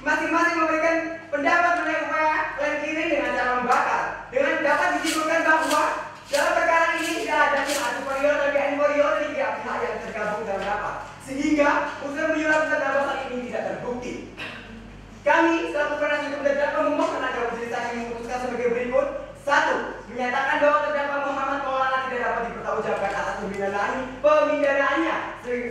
masing-masing memberikan pendapat mengenai upaya klaim ini dengan cara membakar. Dengan dapat disimpulkan bahwa dalam perkara ini tidak ada pihak superior dan pihak inferior dari pihak-pihak yang tergabung dalam rapat, sehingga unsur menyurat terdakwa saat ini tidak terbukti. Kami selaku penasihat hukum terdakwa memohon agar majelis hakim memutuskan sebagai berikut: 1. Menyatakan bahwa terdakwa Muhammad Maulana tidak dapat dipertanggungjawabkan atas pemindanaannya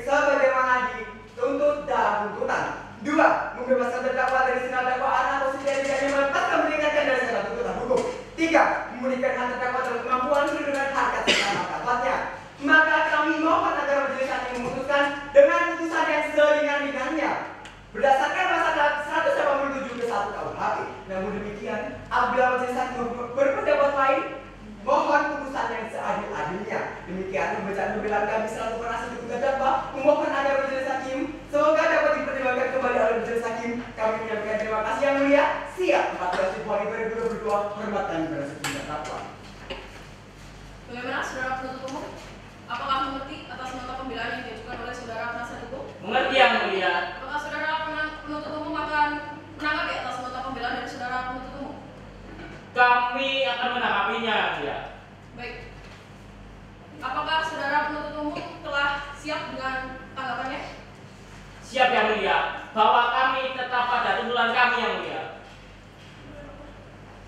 sebagaimana dituntut dalam tuntutan. 2. Membebaskan terdakwa dari segala dakwaan atau setidak-tidaknya melepaskan meringankan dari segala tuntutan hukum. 3. Memulihkan hak terdakwa dalam kemampuan perlindungan harkat serta martabatnya. Maka kami mohon agar majelis hakim memutuskan dengan putusan yang seringan-ringannya berdasarkan pasal 187 ke 1 KUHP. Namun demikian, apabila majelis hakim berpendapat lain, mohon putusan yang seadil-adilnya. Demikian pembacaan pembelaan kami selaku penasihat hukum terdakwa memohon agar majelis hakim semoga dapat dipertimbangkan kembali oleh majelis hakim. Kami menyampaikan terima kasih yang mulia. Siap 14 Februari 2022. Hormat kami penasihat hukum terdakwa. Bagaimana saudara penuntut umum? Apakah mengerti atas nota pembelaan yang diajukan oleh saudara penasihat hukum? Mengerti yang mulia. Apakah saudara penuntut umum akan menanggapi atas nota pembelaan dari saudara penuntut umum? Kami akan menanggapinya, ya. Baik. Apakah saudara penuntut umum telah siap dengan tanggapannya? Siap yang mulia. Bahwa kami tetap pada tuntutan kami yang mulia.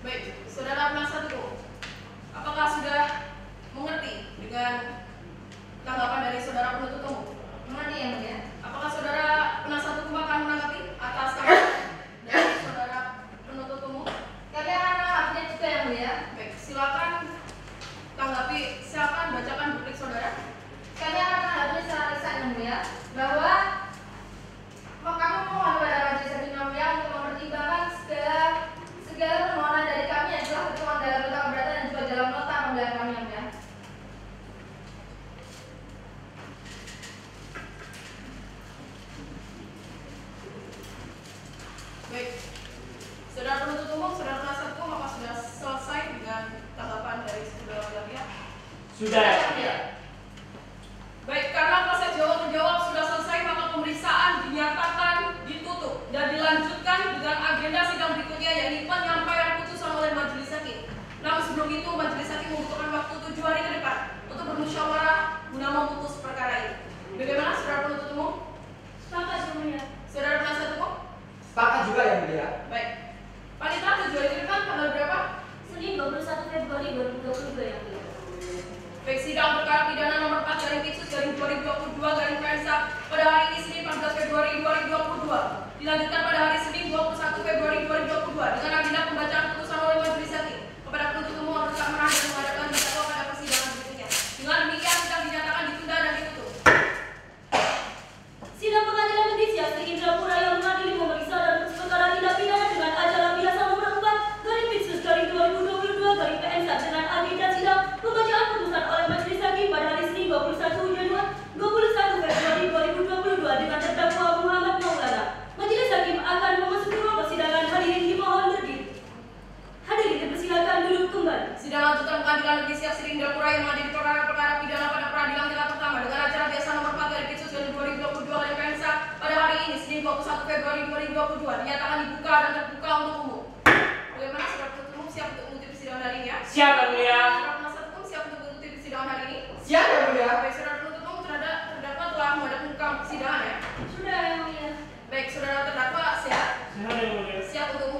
Baik, saudara penasihat hukum, apakah sudah mengerti dengan tanggapan dari saudara penuntut umum? Mengerti yang mulia. Apakah saudara penasihat hukum akan menanggapi atas tanggapan dari saudara penuntut umum? Kami akan menanggapinya juga yang mulia. Baik, silakan tanggapi, silakan bacakan duplik saudara. Kami akan menanggapi secara lisan yang mulia bahwa kami memohon kepada majelis hakim yang mulia untuk mempertimbangkan segala permohonan dari kami yang telah tertuang dalam nota keberatan dan juga dalam nota pembelaan kami yang mulia. Baik, saudara penuntut umum, saudara penasihat hukum, apa sudah selesai dengan tanggapan dari saudara belah pihak? Sudah yang mulia. Baik, karena proses jawab menjawab sudah selesai, maka pemeriksaan dinyatakan ditutup dan dilanjutkan dengan agenda sidang berikutnya, yaitu penyampaian putusan oleh majelis hakim. Namun sebelum itu, majelis hakim membutuhkan waktu 7 hari ke depan untuk bermusyawarah guna memutus perkara ini. Bagaimana saudara penuntut umum? Sepakat semuanya. Saudara penasihat hukum? Sepakat juga yang mulia. Baik. Panitera 7 hari ke depan tanggal berapa? Senin 21 Februari 2022 yang mulia. Baik, sidang perkara pidana nomor 4 garing Pitsus garing 2022 garing PNSA pada hari ini Senin 14 Februari 2022 dilanjutkan pada hari Senin 21 Februari 2022 dengan agenda pembacaan putusan oleh majelis hakim kepada penuntut umum harus tak menahan dan menghadapkan terdakwa pada persidangan berikutnya. Dengan demikian sidang dinyatakan ditunda dan ditutup. Sidang Pengadilan Negeri Siak Sri Indrapura yang mengadili memeriksa dan putus perkara tindak pidana dengan acara biasa nomor 4 garing Pitsus garing 2022 garing PNSA dengan agenda sidang pembacaan putusan oleh majelis hakim pada hari Senin 21 Februari 2022 dengan terdakwa Muhammad Maulana. Majelis hakim akan memasuki ruang persidangan. Hadirin dimohon berdiri. Hadirin dipersilakan duduk kembali. Sidang lanjutan Pengadilan Negeri Siak Sri Indrapura yang mengadili perkara-perkara pidana pada peradilan tingkat pertama dengan acara biasa nomor 4 garing Pitsus garing 2022 garing PNSA pada hari ini Senin 21 Februari 2022 dinyatakan dibuka dan terbuka untuk umum. Bagaimana saudara penuntut umum siap untuk mengikuti persidangan hari ini ya? Siap yang mulia. Saudara penasihat hukum siap untuk mengikuti persidangan hari ini? Siap yang mulia. Baik, saudara penuntut umum terdakwa telah menghadap muka persidangan ya? Sudah yang mulia. Baik, saudara terdakwa siap? Sehat yang mulia. Siap untuk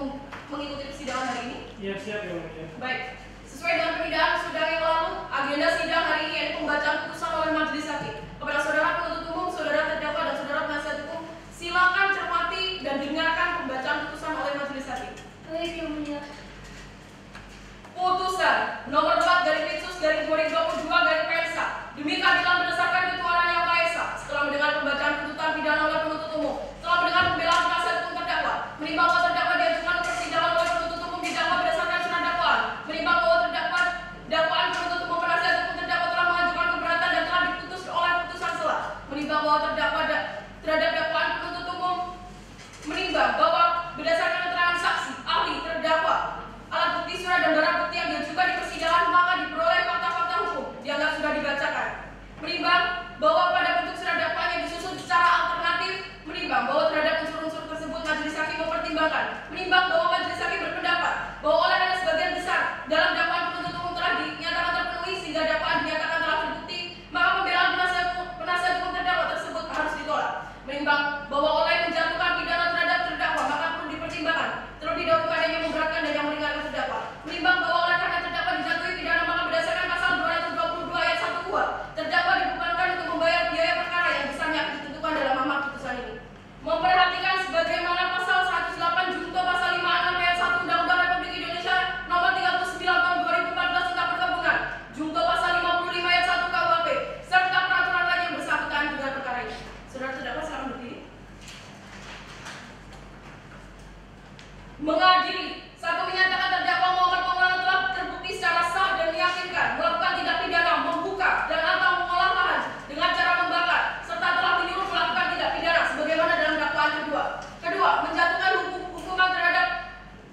mengikuti persidangan hari ini? Ya, siap yang mulia. Baik, sesuai dengan perbedaan sidang yang lalu, agenda sidang hari ini yaitu pembacaan putusan oleh majelis hakim. Kepada saudara penuntut umum, saudara terdakwa dan saudara penasihat hukum, silakan cermati dan dengarkan pembacaan putusan oleh majelis hakim. Baik yang mulia. Putusan nomor 4 garing Pitsus garing 2022 garing PNSA demi keadilan berdasarkan ketuhanan yang Maha Esa. Setelah mendengar pembacaan tuntutan pidana oleh penuntut umum, setelah mendengar pembelaan penasihat hukum terdakwa, menimbang bahwa terdakwa diajukan ke persidangan oleh penuntut umum didakwa berdasarkan surat dakwaan, menimbang bahwa dakwaan penuntut umum penasihat hukum terdakwa telah mengajukan keberatan dan telah diputus oleh Mengadili. 1. Menyatakan terdakwa Muhammad Maulana telah terbukti secara sah dan meyakinkan melakukan tindak pidana membuka dan atau mengolah lahan dengan cara membakar serta telah menyuruh melakukan tindak pidana sebagaimana dalam dakwaan kedua. Menjatuhkan hukuman terhadap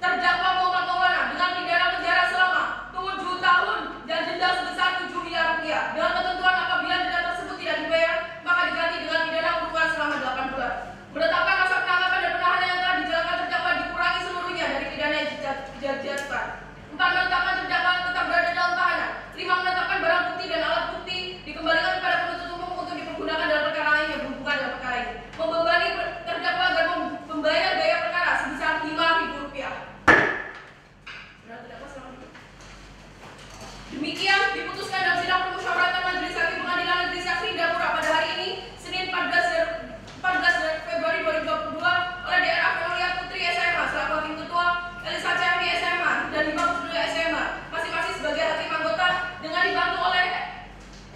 terdakwa Muhammad Maulana dengan pidana penjara selama 7 tahun dan denda sebesar 7 miliar rupiah dengan ketentuan apabila denda tersebut tidak dibayar maka diganti dengan pidana kurungan selama 8 bulan. Menetapkan masa penangkapan dan penahanan yang telah dijalankan terdakwa dikurangi seluruhnya dari pidana yang dijatuhkan. 4. Menetapkan terdakwa tetap berada dalam tahanan. 5. Menetapkan barang bukti dan alat bukti dikembalikan kepada penuntut umum untuk dipergunakan dalam perkara lain yang berhubungan dengan perkara ini. Membebani terdakwa agar membayar biaya perkara sebesar Rp5.000. Demikian diputuskan dalam sidang permusyawaratan Majelis Hakim Pengadilan Negeri Sri Indapura pada hari ini, Senin 14 Februari 2022 oleh DRA Venulia Putri SMA selaku Hakim Ketua, Elisa Cerni SMA dan Imam Putri SMA masing-masing sebagai hakim anggota dengan dibantu oleh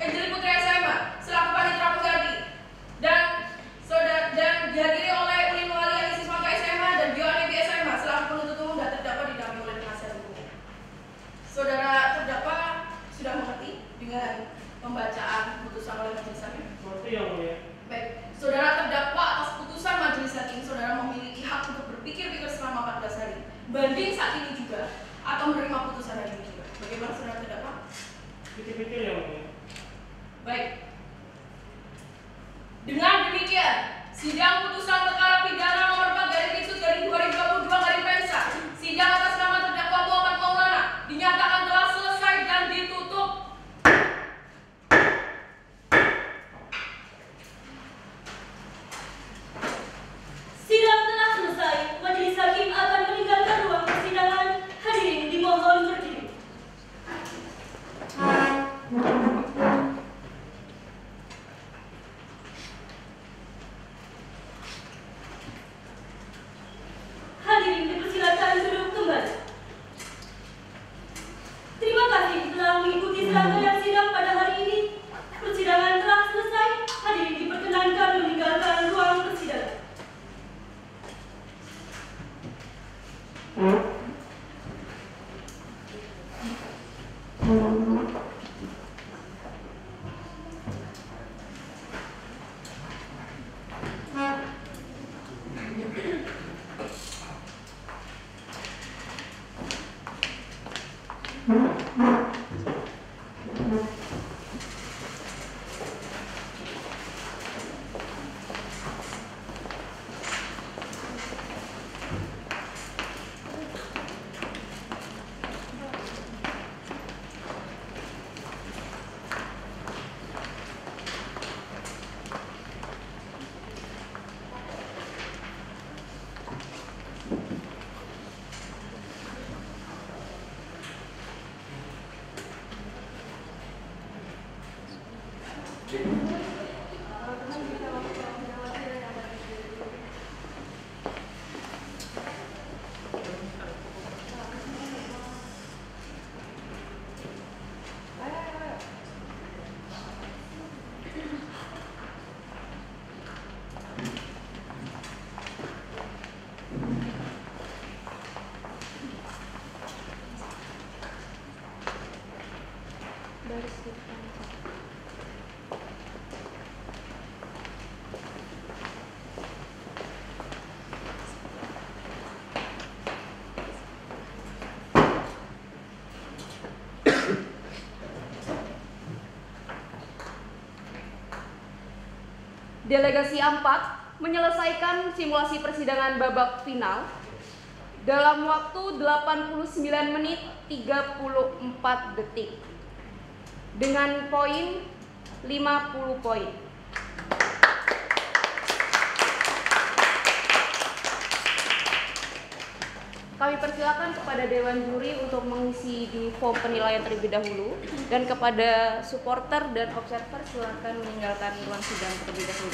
Angeli Putri SMA selaku panitera pengganti dan dihadiri oleh Ulin Wali Anisi Semangka SMA dan Gioane B SMA selaku penuntut umum dan terdakwa didampingi oleh penasihat hukum. Saudara terdakwa sudah mengerti dengan pembacaan putusan oleh majelis hakim? Mengerti yang mulia. Baik, saudara terdakwa atas putusan majelis hakim, saudara memiliki hak untuk berpikir-pikir selama 14 hari. Banding saat ini juga atau menerima putusan hari ini juga. Bagaimana saudara terdakwa? Pikir-pikir yang mulia. Baik. Dengan demikian, sidang putusan perkara pidana nomor 4/2022 sidang atas nama terdakwa Muhammad Maulana dinyatakan telah selesai dan ditutup. Sidang telah selesai. Majelis hakim akan meninggalkan ruang persidangan. Hadirin dimohon berdiri. Hadirin dipersilakan duduk kembali. Terima kasih telah mengikuti serangkaian sidang pada hari ini. Persidangan telah selesai. Hadirin diperkenankan meninggalkan ruang persidangan. Delegasi A4 menyelesaikan simulasi persidangan babak final dalam waktu 89 menit 34 detik dengan poin 50 poin. Kami persilakan kepada Dewan Juri untuk mengisi di form penilaian terlebih dahulu, dan kepada supporter dan observer silakan meninggalkan ruang sidang terlebih dahulu.